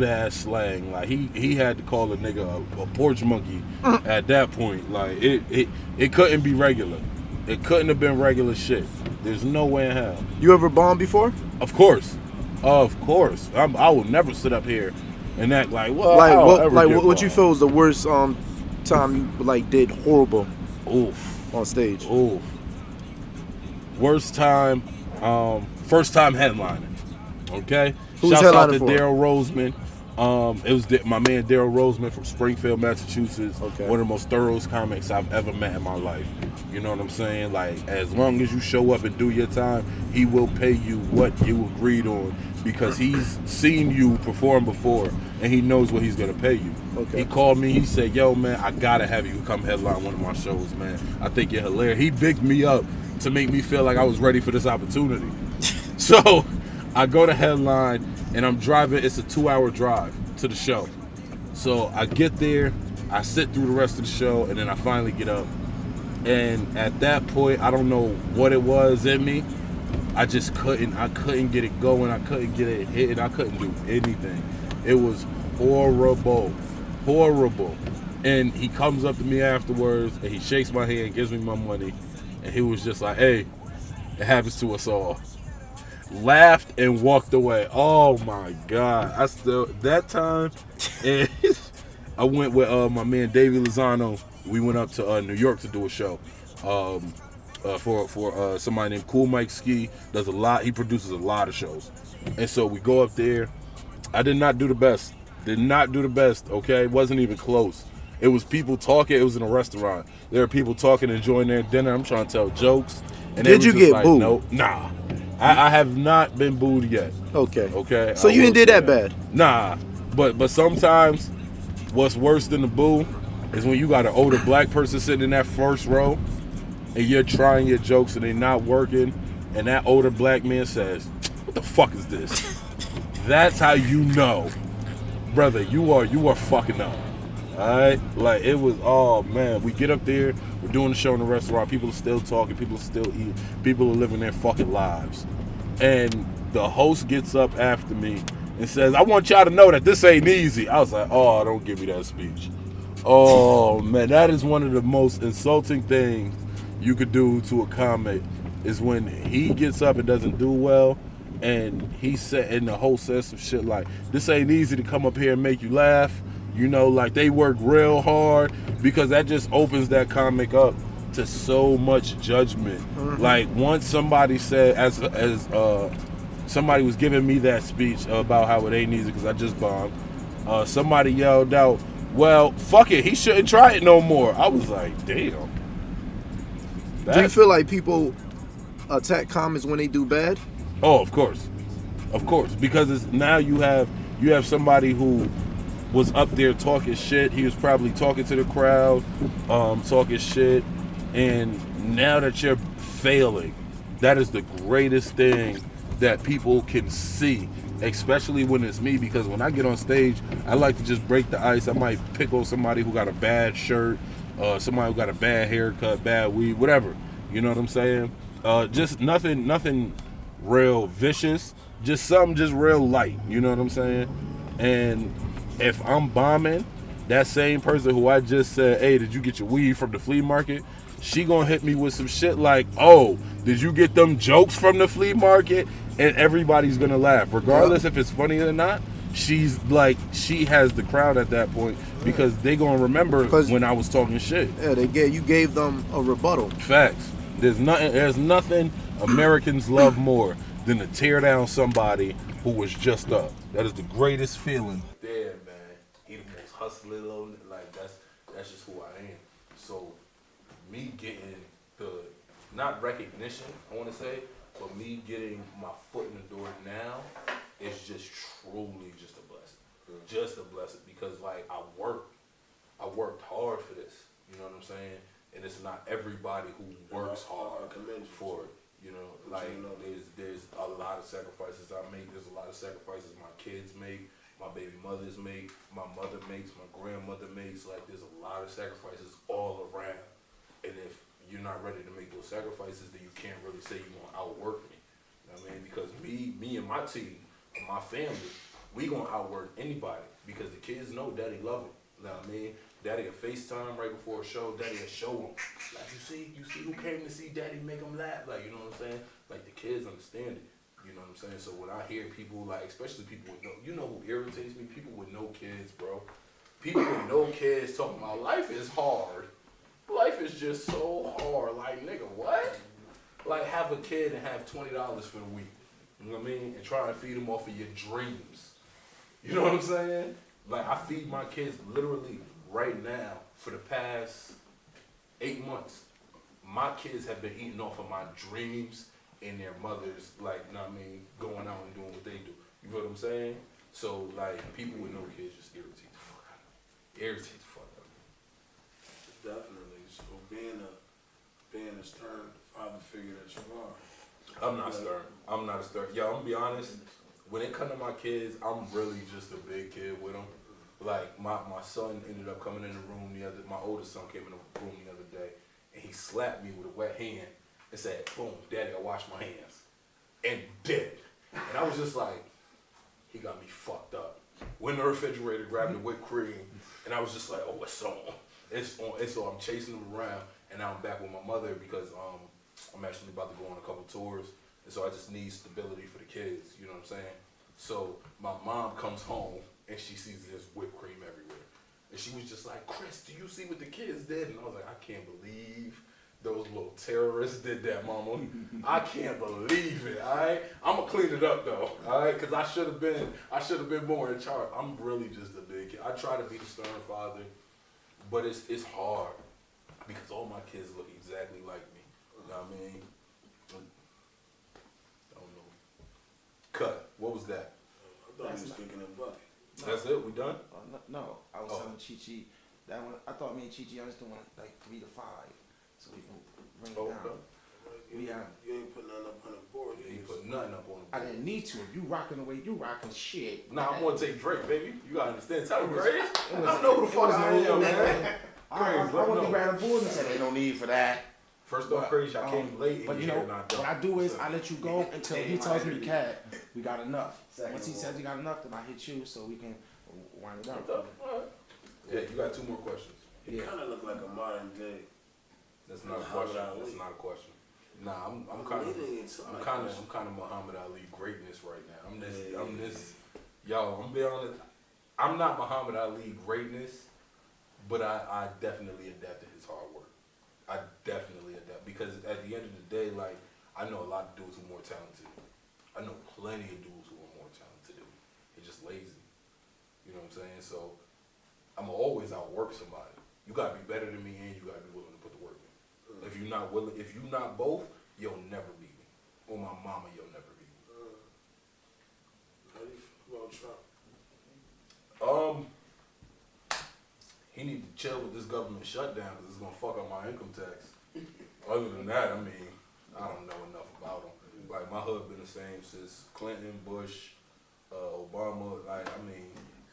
ass slang. Like he had to call a nigga a porch monkey at that point. Like it couldn't be regular. It couldn't have been regular shit. There's no way in hell. You ever bombed before? Of course. I will never sit up here and act like, well, What you feel was the worst time you did horrible Oof. on stage? Oof. Worst time, first time headlining. Okay? Who's Shouts out headlining to for? Daryl Roseman. It was my man Daryl Roseman from Springfield, Massachusetts. Okay. One of the most thorough comics I've ever met in my life. You know what I'm saying? Like, as long as you show up and do your time, he will pay you what you agreed on, because he's seen you perform before and he knows what he's gonna pay you. Okay. He called me, he said, "Yo man, I gotta have you come headline one of my shows, man. I think you're hilarious." He bigged me up to make me feel like I was ready for this opportunity. So I go to headline and I'm driving. It's a 2-hour drive to the show. So I get there, I sit through the rest of the show, and then I finally get up. And at that point, I don't know what it was in me. I just couldn't get it going. I couldn't get it hitting. I couldn't do anything. It was horrible. And he comes up to me afterwards and he shakes my hand, gives me my money, and he was just like, "Hey, it happens to us all." Laughed and walked away. Oh my God. That time, and I went with my man Davey Lozano. We went up to New York to do a show for somebody named Cool Mike Ski. He produces a lot of shows. And so we go up there. I did not do the best. Okay? It wasn't even close. It was people talking. It was in a restaurant. There were people talking, enjoying their dinner. I'm trying to tell jokes. And Did you get booed? No, nah. I have not been booed yet. Okay. So you didn't did that bad? Nah. But sometimes what's worse than the boo is when you got an older black person sitting in that first row and you're trying your jokes and they're not working, and that older black man says, "What the fuck is this?" That's how you know, brother, you are fucking up. Alright? Like, it was, oh man, we get up there, we're doing the show in the restaurant, people are still talking, people are still eating, people are living their fucking lives. And the host gets up after me and says, "I want y'all to know that this ain't easy." I was like, oh, don't give me that speech. Oh man, that is one of the most insulting things you could do to a comic, is when he gets up and doesn't do well, and the host says some shit like, "This ain't easy to come up here and make you laugh." You know, like, they work real hard, because that just opens that comic up to so much judgment. Mm-hmm. Like, once somebody said, as somebody was giving me that speech about how it ain't easy because I just bombed, somebody yelled out, "Well, fuck it, he shouldn't try it no more." I was like, damn. Do you feel like people attack comics when they do bad? Oh, of course, because now you have somebody who was up there talking shit. He was probably talking to the crowd, talking shit, and now that you're failing, that is the greatest thing that people can see, especially when it's me, because when I get on stage, I like to just break the ice. I might pick on somebody who got a bad shirt, somebody who got a bad haircut, bad weed, whatever. You know what I'm saying? Just nothing real vicious, just something just real light. You know what I'm saying? And if I'm bombing, that same person who I just said, hey, did you get your weed from the flea market? She gonna hit me with some shit like, oh, did you get them jokes from the flea market? And everybody's gonna laugh, regardless if it's funny or not. She's like, she has the crowd at that point because they gonna remember when I was talking shit. Yeah, you gave them a rebuttal. Facts. There's nothing Americans love more than to tear down somebody who was just up. That is the greatest feeling. There, man. He the most hustling, like that's just who I am. So me getting the not recognition, I want to say, but me getting my foot in the door now is just truly just a blessing. Just a blessing because like I worked hard for this. You know what I'm saying? And it's not everybody who works hard for it. You know, like there's a lot of sacrifices I make. There's a lot of sacrifices my kids make, my baby mothers make, my mother makes, my grandmother makes. Like there's a lot of sacrifices all around. And if you're not ready to make those sacrifices, then you can't really say you're gonna outwork me. You know what I mean? Because me and my team, my family, we gonna outwork anybody because the kids know Daddy love them. You know what I mean? Daddy will FaceTime right before a show. Daddy will show them. Like, you see who came to see Daddy make them laugh. Like, you know what I'm saying? Like, the kids understand it. You know what I'm saying? So when I hear people, like, especially people with no, you know who irritates me? People with no kids, bro. People with no kids talking about life is hard. Life is just so hard. Like, nigga, what? Like, have a kid and have $20 for the week. You know what I mean? And try and feed them off of your dreams. You know what I'm saying? Like, I feed my kids literally right now for the past 8 months. My kids have been eating off of my dreams and their mothers, like, you know what I mean, going out and doing what they do. You feel what I'm saying? So, like, people with no kids just irritate the fuck out of me. Irritate the fuck out of me. Definitely. So being a stern father figure that you are. I'm not stern. I'm not a stern. Yo, I'm gonna be honest. When it comes to my kids, I'm really just a big kid with them. Like my son ended up coming in the room my oldest son came in the room the other day, and he slapped me with a wet hand and said, "Boom, Daddy, I washed my hands," and did. And I was just like, he got me fucked up. Went in the refrigerator, grabbed the whipped cream, and I was just like, oh, it's on. It's on. And so I'm chasing him around, and now I'm back with my mother because I'm actually about to go on a couple tours, and so I just need stability for the kids. You know what I'm saying? So my mom comes home and she sees this whipped cream everywhere, and she was just like, "Chris, do you see what the kids did?" And I was like, "I can't believe those little terrorists did that, mama. I can't believe it. All right, I'm gonna clean it up though. All right, because I should have been more in charge. I'm really just a big kid. I try to be the stern father, but it's hard because all my kids look exactly like me. You know what I mean? I don't know. Cut. What was that? I thought you was kicking a bucket. That's it. We done? No, I was telling Chichi that one. I thought me and Chichi, I was doing like 3 to 5, so we can bring it down. You ain't put nothing up on the board. You ain't put nothing up on the board. I didn't need to. If you rocking the way you rocking, shit. Nah, I'm gonna take Drake, baby. You gotta understand. Tell him, Grace. I don't know who the fuck I am, man. I want to grab the board and say, ain't no need for that. First off, Crazy, I came late. But you know, what I do is I let you go until he tells me, Cat, we got enough. Once he says he got enough, then I hit you so we can wind it up. Yeah, you got 2 more questions. You kind of look like a modern day. That's not a question. That's not a question. Nah, I'm kind of Muhammad Ali greatness right now. I'm this. Yo, I'm be honest. I'm not Muhammad Ali greatness, but I definitely adapt to his hard work. I definitely adapt because at the end of the day, like I know a lot of dudes who are more talented. I know plenty of dudes who are more talented than me. They're just lazy. You know what I'm saying? So I'm always outwork somebody. You gotta be better than me, and you gotta be willing to put the work in. If you're not willing, if you're not both, you'll never beat me. Or my mama, you'll never beat me. How do you feel about Trump? He need to chill with this government shutdown because it's gonna fuck up my income tax. Other than that, I mean, I don't know enough about him. Like my hood been the same since Clinton, Bush, Obama. Like I mean,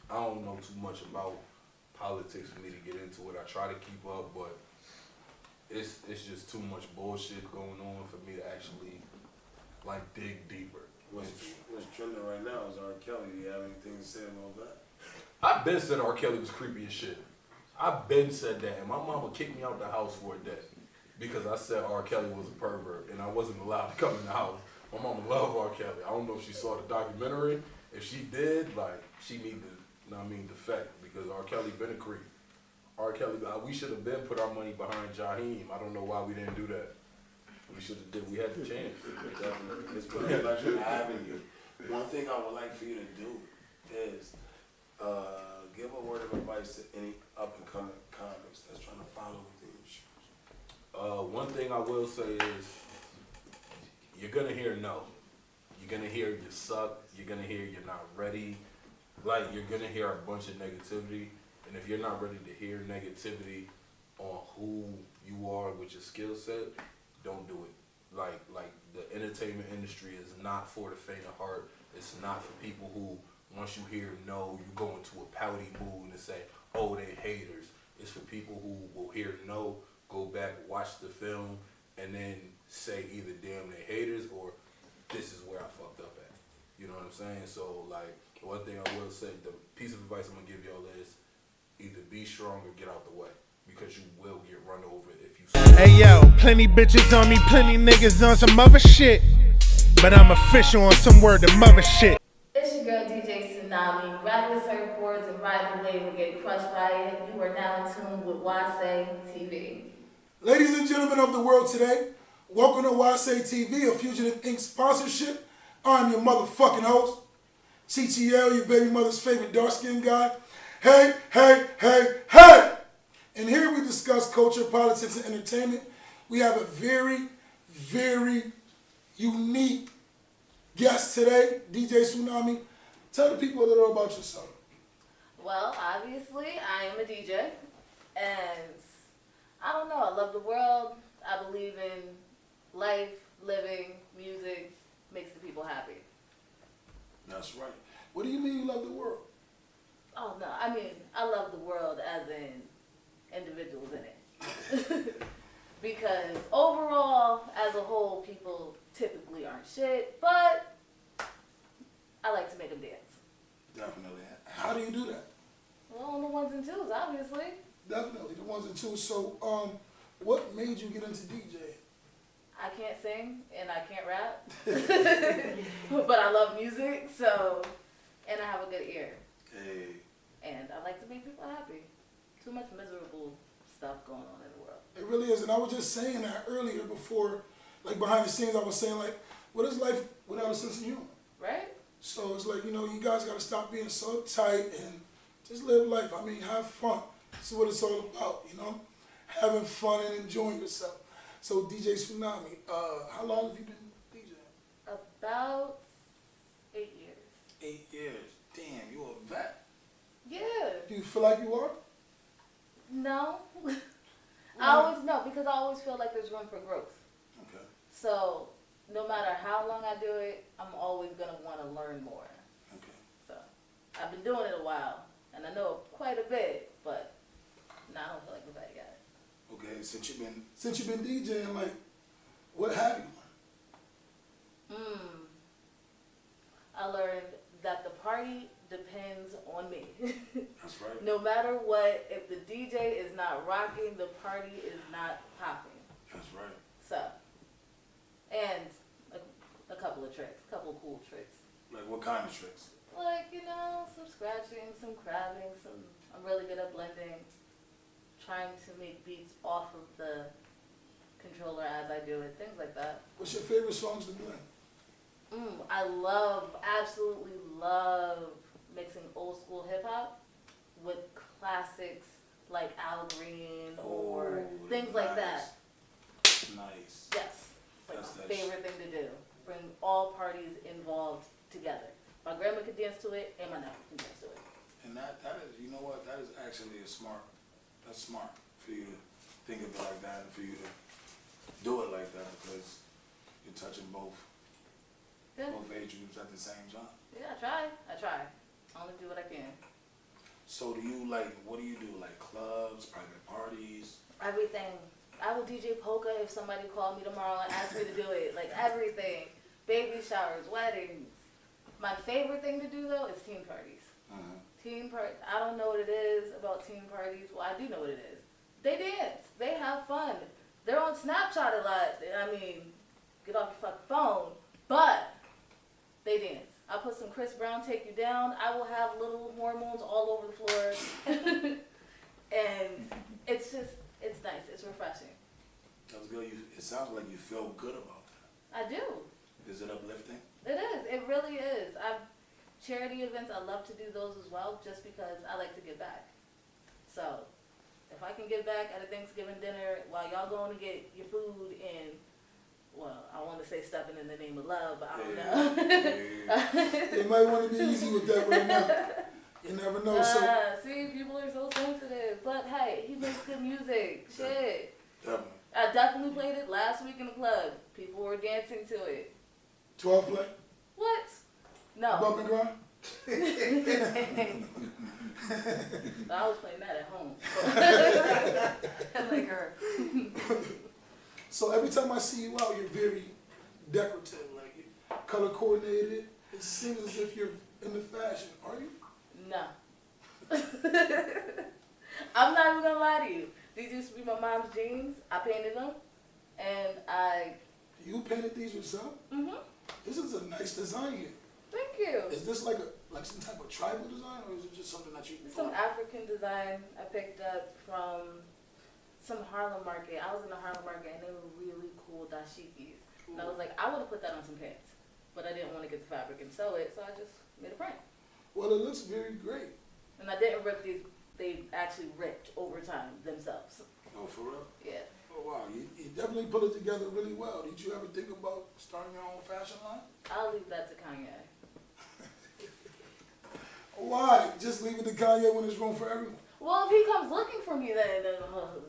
I don't know too much about politics for me to get into it. I try to keep up, but it's just too much bullshit going on for me to actually like dig deeper. What's trending right now is R. Kelly. Do you have anything to say about that? I've been said R. Kelly was creepy as shit. I've been said that, and my mama kicked me out the house for a day because I said R. Kelly was a pervert and I wasn't allowed to come in the house. My mama loved R. Kelly. I don't know if she saw the documentary. If she did, like, she need to, defect because R. Kelly been a creep. R. Kelly, we should have been put our money behind Jaheim. I don't know why we didn't do that. We should have did. We had the chance. Definitely. It's been a pleasure having you. One thing I would like for you to do is give a word of advice to any up-and-coming comics that's trying to follow within your shoes. One thing I will say is you're going to hear no. You're going to hear you suck. You're going to hear you're not ready. Like, you're going to hear a bunch of negativity. And if you're not ready to hear negativity on who you are with your skill set, don't do it. Like the entertainment industry is not for the faint of heart. It's not for people who, once you hear no, you go into a pouty mood and say, oh, they haters. It's for people who will hear no, go back, watch the film, and then say either damn they haters or this is where I fucked up at. You know what I'm saying? So, like, one thing I will say, the piece of advice I'm going to give y'all is either be strong or get out the way. Because you will get run over if you... Hey yo, plenty bitches on me, plenty niggas on some other shit. But I'm official on some word of mother shit. It's your girl DJ Tsunami. Grab your surfboards and ride the wave or get crushed by it. You are now in tune with Whausay TV. Ladies and gentlemen of the world today, welcome to Whausay TV, a Fugitive Inc. sponsorship. I'm your motherfucking host, Chichiyayo, your baby mother's favorite dark-skinned guy. Hey, hey, hey, hey! And here we discuss culture, politics, and entertainment. We have a very, very unique guest today, DJ Tsunami. Tell the people a little about yourself. Well, obviously, I am a DJ, and I don't know, I love the world. I believe in life, living, music, makes the people happy. That's right. What do you mean you love the world? Oh, no, I mean, I love the world as in individuals in it. Because overall, as a whole, people typically aren't shit, but I like to make them dance. Definitely. How do you do that? Well, on the ones and twos, obviously. Definitely, the ones and twos. So, what made you get into DJing? I can't sing and I can't rap, but I love music, so, and I have a good ear. Hey. And I like to make people happy. Too much miserable stuff going on in the world. It really is, and I was just saying that earlier before, like behind the scenes, I was saying like, what is life without a sense of humor? Right? So it's like, you guys got to stop being so tight and just live life. I mean, have fun. That's what it's all about, having fun and enjoying yourself. So DJ Tsunami, how long have you been DJing? About 8 years. 8 years. Damn, you a vet. Yeah. Do you feel like you are? No. Because I always feel like there's room for growth. Okay. So no matter how long I do it, I'm always going to want to learn more. Okay. So I've been doing it a while, and I know quite a bit, but now I don't feel like I'm ready yet. Okay, since you've been DJing, like, what have you learned? I learned that the party depends on me. That's right. No matter what, if the DJ is not rocking, the party is not popping. That's right. So, and a couple of tricks, a couple of cool tricks. Like what kind of tricks? Like, some scratching, some crabbing, I'm really good at blending, trying to make beats off of the controller as I do it, things like that. What's your favorite songs to blend? I absolutely love mixing old school hip hop with classics like Al Green or things like that. Nice. Yes, like my favorite thing to do. Bring all parties involved together. My grandma could dance to it, and my nephew can dance to it. And that is, you know what? That is actually that's smart for you to think of it like that and for you to do it like that because you're touching both age groups at the same time. Yeah, I try. I only do what I can. So what do you do? Like clubs, private parties? Everything. I will DJ polka if somebody called me tomorrow and asked me to do it. Like everything. baby showers, weddings. My favorite thing to do though is teen parties. Teen part. I don't know what it is about teen parties. Well, I do know what it is. They dance. They have fun. They're on Snapchat a lot. I mean, get off your fucking phone. But they dance. I'll put some Chris Brown, Take You Down. I will have little hormones all over the floor. And it's just, it's nice. It's refreshing. That's good. It sounds like you feel good about that. I do. Is it uplifting? It is. It really is. Charity events, I love to do those as well, just because I like to give back. So, if I can give back at a Thanksgiving dinner while y'all going to get your food and, well, I want to say stepping in the name of love, but I don't know. They might want to be easy with that right now. You never know. See, people are so sensitive. But hey, he makes good music. Shit. Definitely. I definitely played it last week in the club. People were dancing to it. 12 play? What? No. Bump and grind? I was playing that at home. Like her. So every time I see you out, you're very decorative, like you're color coordinated. It seems as if you're into fashion. Are you? No. I'm not even gonna lie to you. These used to be my mom's jeans. I painted them, and You painted these yourself? This is a nice design here. Thank you. Is this like some type of tribal design, or is it just something that you? It's some African design I picked up from some Harlem market. I was in the Harlem market, and they were really cool dashikis. And I was like, I would have put that on some pants, but I didn't want to get the fabric and sew it, so I just made a print. Well, it looks very great. And I didn't rip these. They actually ripped over time themselves. Oh, for real? Yeah. Oh, wow. You definitely put it together really well. Did you ever think about starting your own fashion line? I'll leave that to Kanye. Why? Just leave it to Kanye when there's room for everyone. Well, if he comes looking for me, then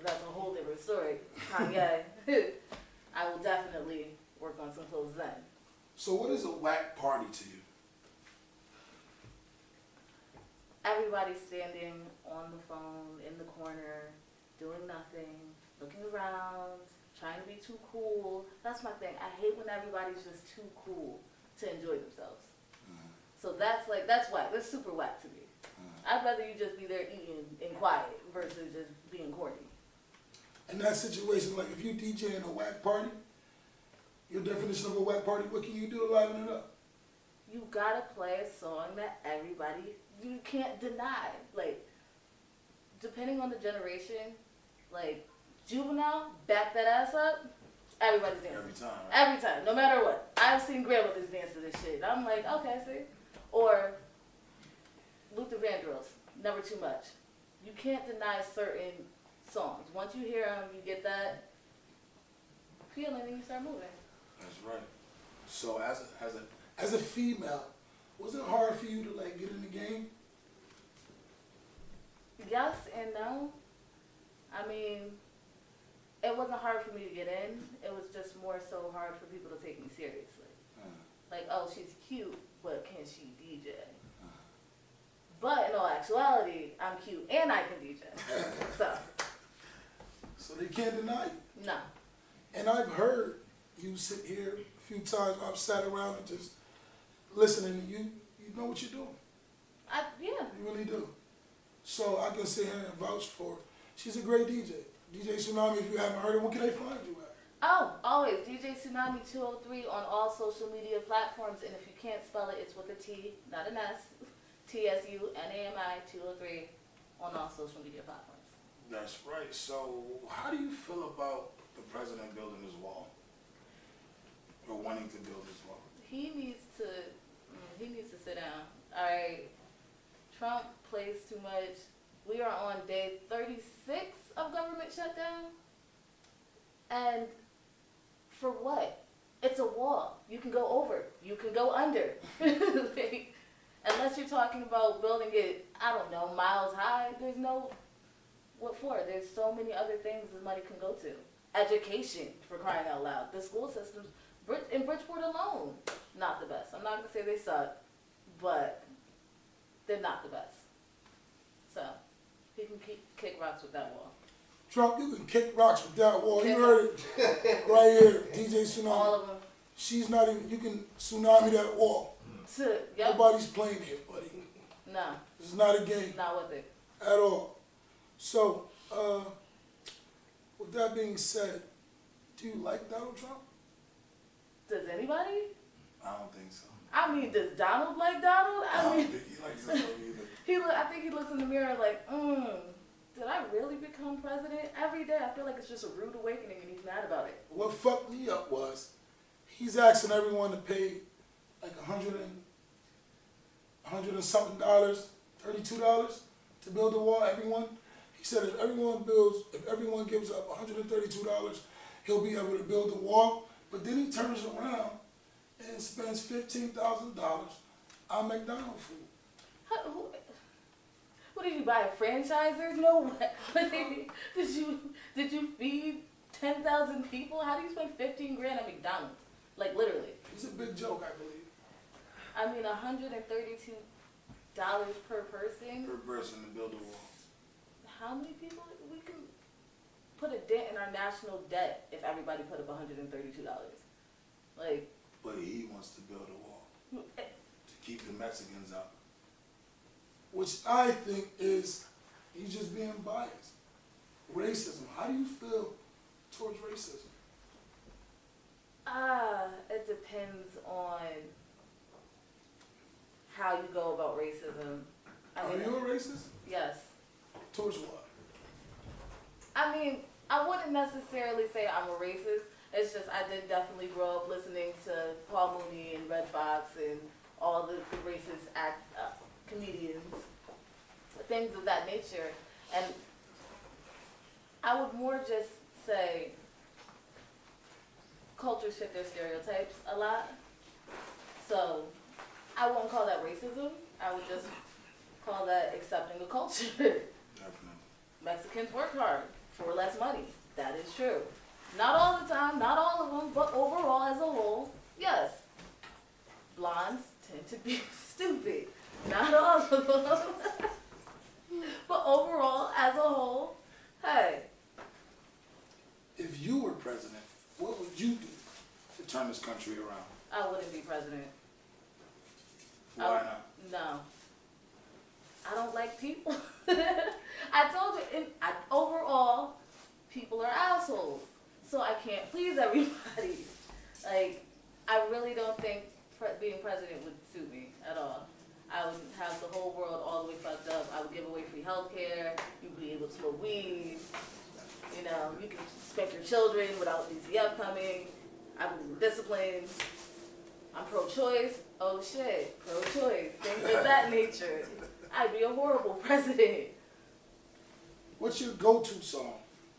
that's a whole different story. Kanye. I will definitely work on some clothes then. So what is a whack party to you? Everybody standing on the phone in the corner, doing nothing, looking around, trying to be too cool. That's my thing. I hate when everybody's just too cool to enjoy themselves. So that's whack. That's super whack to me. I'd rather you just be there eating and quiet versus just being corny. In that situation, like if you DJ in a whack party, your definition of a whack party, what can you do to liven it up? You gotta play a song that everybody, you can't deny. Like, depending on the generation, like, Juvenile, back that ass up, everybody's dancing. Every time, right? Every time, no matter what. I've seen grandmothers dance to this shit. I'm like, okay, see? Or Luther Vandross, Never Too Much. You can't deny certain songs. Once you hear them, you get that feeling and you start moving. That's right. So As a female, was it hard for you to like get in the game? Yes and no. I mean, it wasn't hard for me to get in. It was just more so hard for people to take me seriously. Like, oh, she's cute, but can she DJ? But in all actuality, I'm cute and I can DJ. So they can't deny you. No. And I've heard you sit here a few times. I've sat around and just listening, and you know what you're doing. Yeah. You really do. So I can sit here and vouch for her. She's a great DJ. DJ Tsunami, if you haven't heard her, what can they find you at? Oh, always. DJ Tsunami 203 on all social media platforms. And if you can't spell it, it's with a T, not an S. TSUNAMI 203 on all social media platforms. That's right. So how do you feel about the president building his wall? Or wanting to build his wall? He needs to sit down. All right. Trump plays too much. We are on day 36 of government shutdown. And for what? It's a wall. You can go over. You can go under. Like, unless you're talking about building it, I don't know, miles high, there's no, what for? There's so many other things the money can go to. Education, for crying out loud. The school systems, in Bridgeport alone, not the best. I'm not going to say they suck, but they're not the best. So, he can kick rocks with that wall. Trump, you can kick rocks with that wall. You heard it right here, DJ Tsunami. All of them. She's not even, you can tsunami that wall. Yep. Nobody's playing here, buddy. No, It's not a game not with it. at all. So, with that being said, do you like Donald Trump? Does anybody? I don't think so. I mean, does Donald like Donald? I I don't mean, think he likes us either. I think he looks in the mirror like, did I really become president? Every day I feel like it's just a rude awakening and he's mad about it. What fucked me up was he's asking everyone to pay like $100 and something dollars, $32 to build a wall. Everyone, he said if everyone gives up $132, he'll be able to build a wall. But then he turns around and spends $15,000 on McDonald's food. What did you buy, a franchiser? No way. Did you feed 10,000 people? How do you spend 15 grand at McDonald's? Like literally. It's a big joke, I believe. I mean, $132 per person. Per person to build a wall. How many people? We can put a dent in our national debt if everybody put up $132. Like. But he wants to build a wall to keep the Mexicans out. Which I think is, he's just being biased. Racism. How do you feel towards racism? It depends on how you go about racism. Are you a racist? Yes. Towards what? I mean, I wouldn't necessarily say I'm a racist. It's just I did definitely grow up listening to Paul Mooney and Red Fox and all the racist comedians, things of that nature. And I would more just say cultures fit their stereotypes a lot. So I won't call that racism. I would just call that accepting a culture. Definitely. Mexicans work hard for less money. That is true. Not all the time, not all of them, but overall as a whole, yes. Blondes tend to be stupid. Not all of them. But overall, as a whole, hey. If you were president, what would you do? To turn this country around. I wouldn't be president. Why not? No. I don't like people. I told you, overall, people are assholes. So I can't please everybody. Like, I really don't think being president would suit me at all. I would have the whole world all the way fucked up. I would give away free healthcare. You'd be able to smoke weed. You know, you can spank your children without DCF coming. I believe in discipline. I'm pro-choice. Oh shit, pro-choice. Things of that nature. I'd be a horrible president. What's your go-to song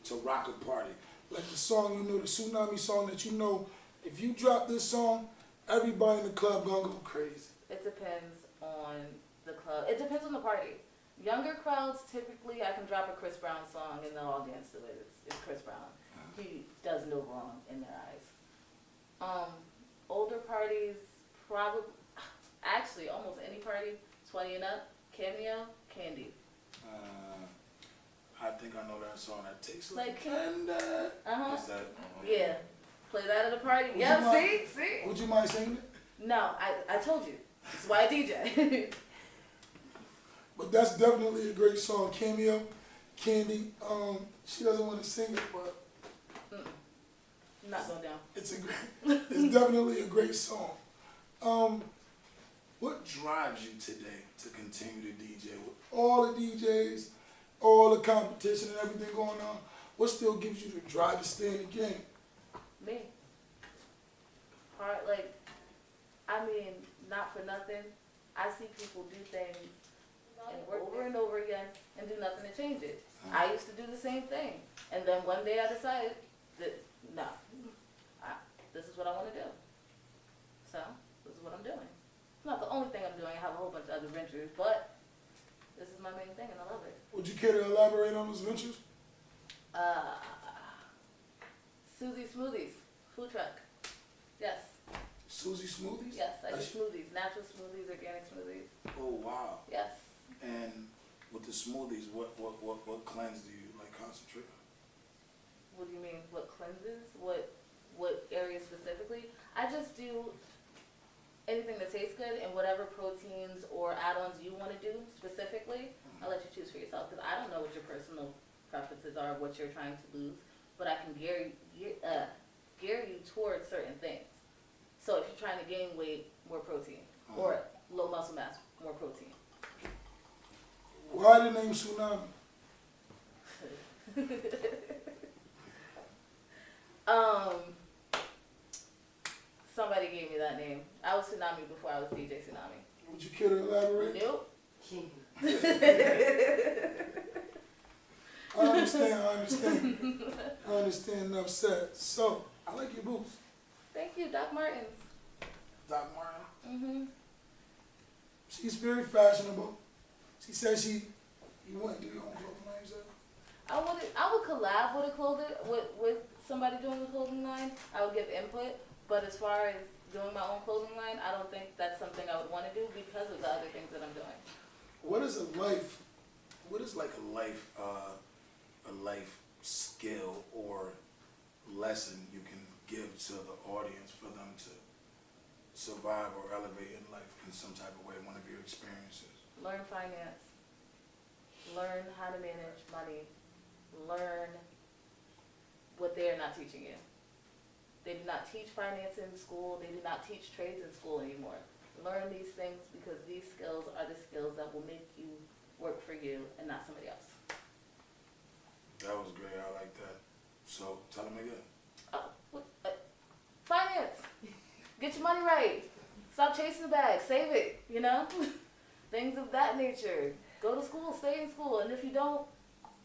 to rock a party? Like the song, you know, the Tsunami song that you know, if you drop this song, everybody in the club gonna go crazy. It depends on the club. It depends on the party. Younger crowds, typically, I can drop a Chris Brown song and they'll all dance to it. It's Chris Brown. He does no wrong in their eyes. Older parties, probably, actually, almost any party, 20 and up, Cameo, Candy. I think I know that song. That takes Like Candy. Uh-huh. Is that? Yeah. Play that at a party. Would Yeah, you mind- see? Would you mind singing it? No, I told you. That's why I DJ. But that's definitely a great song. Cameo, Candy. She doesn't want to sing it, but Not going down. it's definitely a great song. What drives you today to continue to DJ? All the DJs, all the competition and everything going on, what still gives you the drive to stay in the game? Me. Hard, like, I mean, not for nothing. I see people do things and work over and over again and do nothing to change it. I used to do the same thing. And then one day I decided that, no, this is what I want to do. So, this is what I'm doing. It's not the only thing I'm doing. I have a whole bunch of other ventures, but this is my main thing and I love it. Would you care to elaborate on those ventures? Susie Smoothies, food truck. Yes, Susie Smoothies? yes, I do smoothies, natural smoothies, organic smoothies. Oh wow! Yes. And with the smoothies, what cleanse do you like concentrate on? What do you mean? What cleanses? What? what area specifically. I just do anything that tastes good, and whatever proteins or add-ons you want to do specifically, I'll let you choose for yourself, because I don't know what your personal preferences are, what you're trying to lose, but I can gear you towards certain things. So if you're trying to gain weight, more protein, or low muscle mass, more protein. Why the name Tsunami? Somebody gave me that name. I was Tsunami before I was DJ Tsunami. Would you care to elaborate? Nope. I understand, enough said. So, I like your boots. Thank you, Doc Martens. Doc Martin. Mm-hmm. She's very fashionable. She says you want to do your own clothing line, you said? I would collab with a with somebody doing a clothing line. I would give input, but as far as doing my own clothing line, I don't think that's something I would want to do because of the other things that I'm doing. What is like a life skill or lesson you can give to the audience for them to survive or elevate in life in some type of way, one of your experiences? Learn finance. Learn how to manage money. Learn what they are not teaching you. They do not teach finance in school. They do not teach trades in school anymore. Learn these things because these skills are the skills that will make you work for you and not somebody else. That was great. I like that. So tell them again. Finance. Get your money right. Stop chasing the bag. Save it, you know? Things of that nature. Go to school. Stay in school. And if you don't,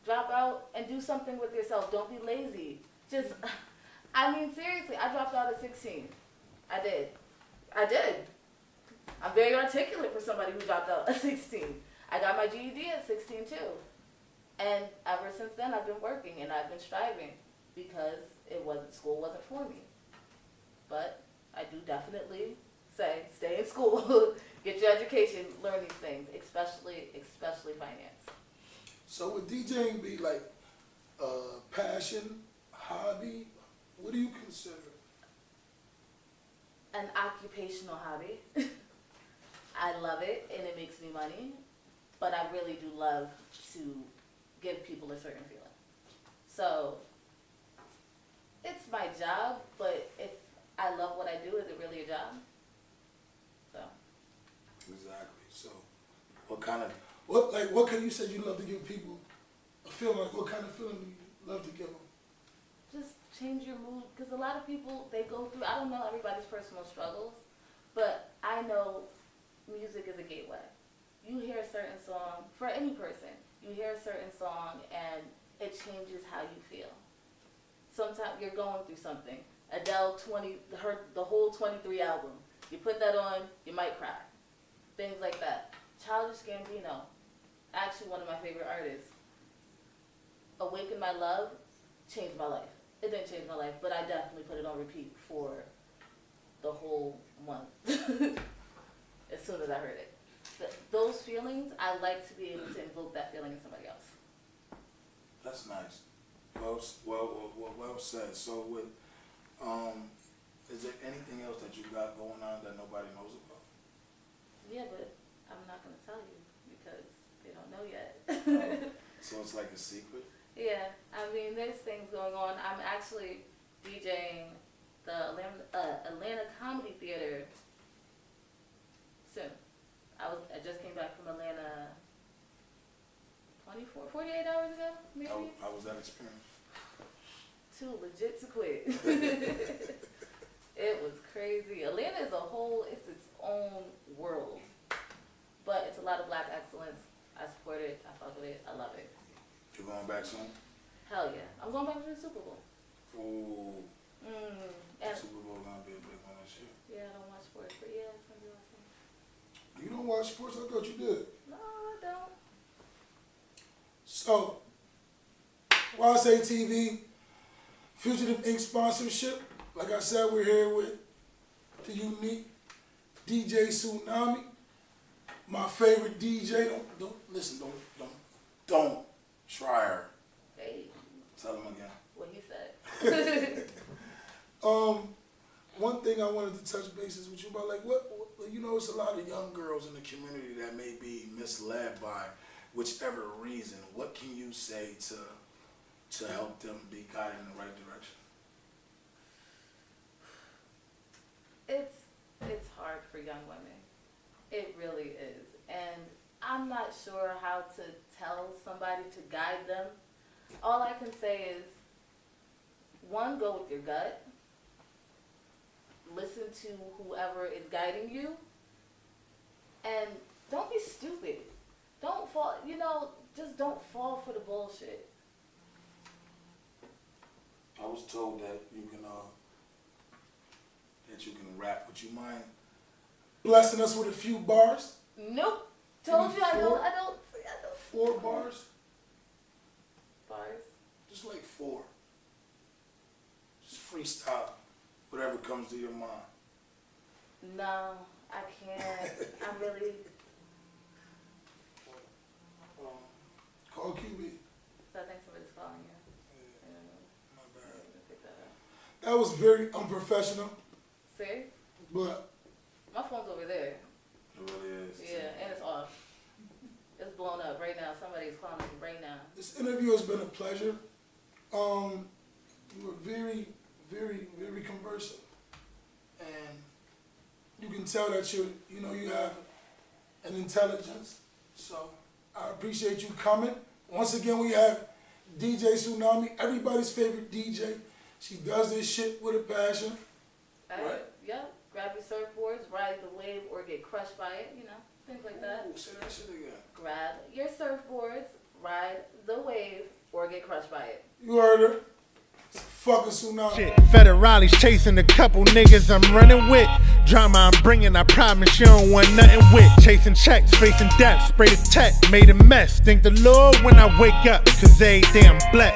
drop out and do something with yourself. Don't be lazy. Seriously, I dropped out at 16. I did. I'm very articulate for somebody who dropped out at 16. I got my GED at 16 too. And ever since then, I've been working and I've been striving because school wasn't for me. But I do definitely say, stay in school, get your education, learn these things, especially finance. So would DJing be like passion, hobby? What do you consider? An occupational hobby. I love it and it makes me money, but I really do love to give people a certain feeling. So it's my job, but if I love what I do, is it really a job? So. Exactly. So what kind of What can you say you love to give people a feeling? Like what kind of feeling do you love to give them? Just change your mood, because a lot of people, they go through, I don't know everybody's personal struggles, but I know music is a gateway. You hear a certain song, for any person, you hear a certain song and it changes how you feel. Sometimes you're going through something. Adele, the whole 23 album, you put that on, you might cry. Things like that. Childish Gambino, actually one of my favorite artists. Awaken My Love changed my life. It didn't change my life, but I definitely put it on repeat for the whole month as soon as I heard it. Those feelings, I like to be able to invoke that feeling in somebody else. That's nice. Well said. So with is there anything else that you got going on that nobody knows about? Yeah, but I'm not going to tell you because they don't know yet. So it's like a secret? Yeah, there's things going on. I'm actually DJing the Atlanta Comedy Theater soon. I just came back from Atlanta 48 hours ago, maybe? How was that experience? Too legit to quit. It was crazy. Atlanta is it's its own world. But it's a lot of black excellence. I support it. I fuck with it. I love it. You going back soon? Hell yeah. I'm going back to the Super Bowl. Ooh. And Super Bowl gonna be a big one this year. yeah, I don't watch sports, but yeah, it's gonna be awesome. You don't watch sports? I thought you did. No, I don't. So, Whausay TV, Fugitive Inc. sponsorship. Like I said, we're here with the unique DJ Tsunami. My favorite DJ. Don't try her. Hey, Tell him again. what he said. One thing I wanted to touch bases with you about, like, what you know, it's a lot of young girls in the community that may be misled by whichever reason. What can you say to help them be guided in the right direction? It's hard for young women. It really is. And I'm not sure how to tell somebody to guide them. All I can say is, one, go with your gut. Listen to whoever is guiding you. And don't be stupid. Don't fall, just don't fall for the bullshit. I was told that you can rap. Would you mind Blessing us with a few bars? Nope. Told you I don't. 4 bars? Bars. just like 4? Just freestyle, whatever comes to your mind. No, I can't. I'm really. Call QB. So I think somebody's calling you. My bad. Pick that up. That was very unprofessional, See? but My phone's over there. It really is. Yeah, and it's off. It's blown up right now. Somebody's calling me right now. this interview has been a pleasure. You were very, very, very conversant, and you can tell that you have an intelligence. So I appreciate you coming. Once again, we have DJ Tsunami, everybody's favorite DJ. She does this shit with a passion. Right? Yep. Grab your surfboards, ride the wave, or get crushed by it. Things like that. Ooh, say that shit again. Grab your surfboards, ride the wave, or get crushed by it. You heard her. It's a fucking Tsunami. Shit, federales chasing a couple niggas I'm running with. Drama I'm bringing, I promise you don't want nothing with. Chasing checks, facing death, spray the tech, made a mess. Thank the Lord when I wake up, cause every day I'm blessed.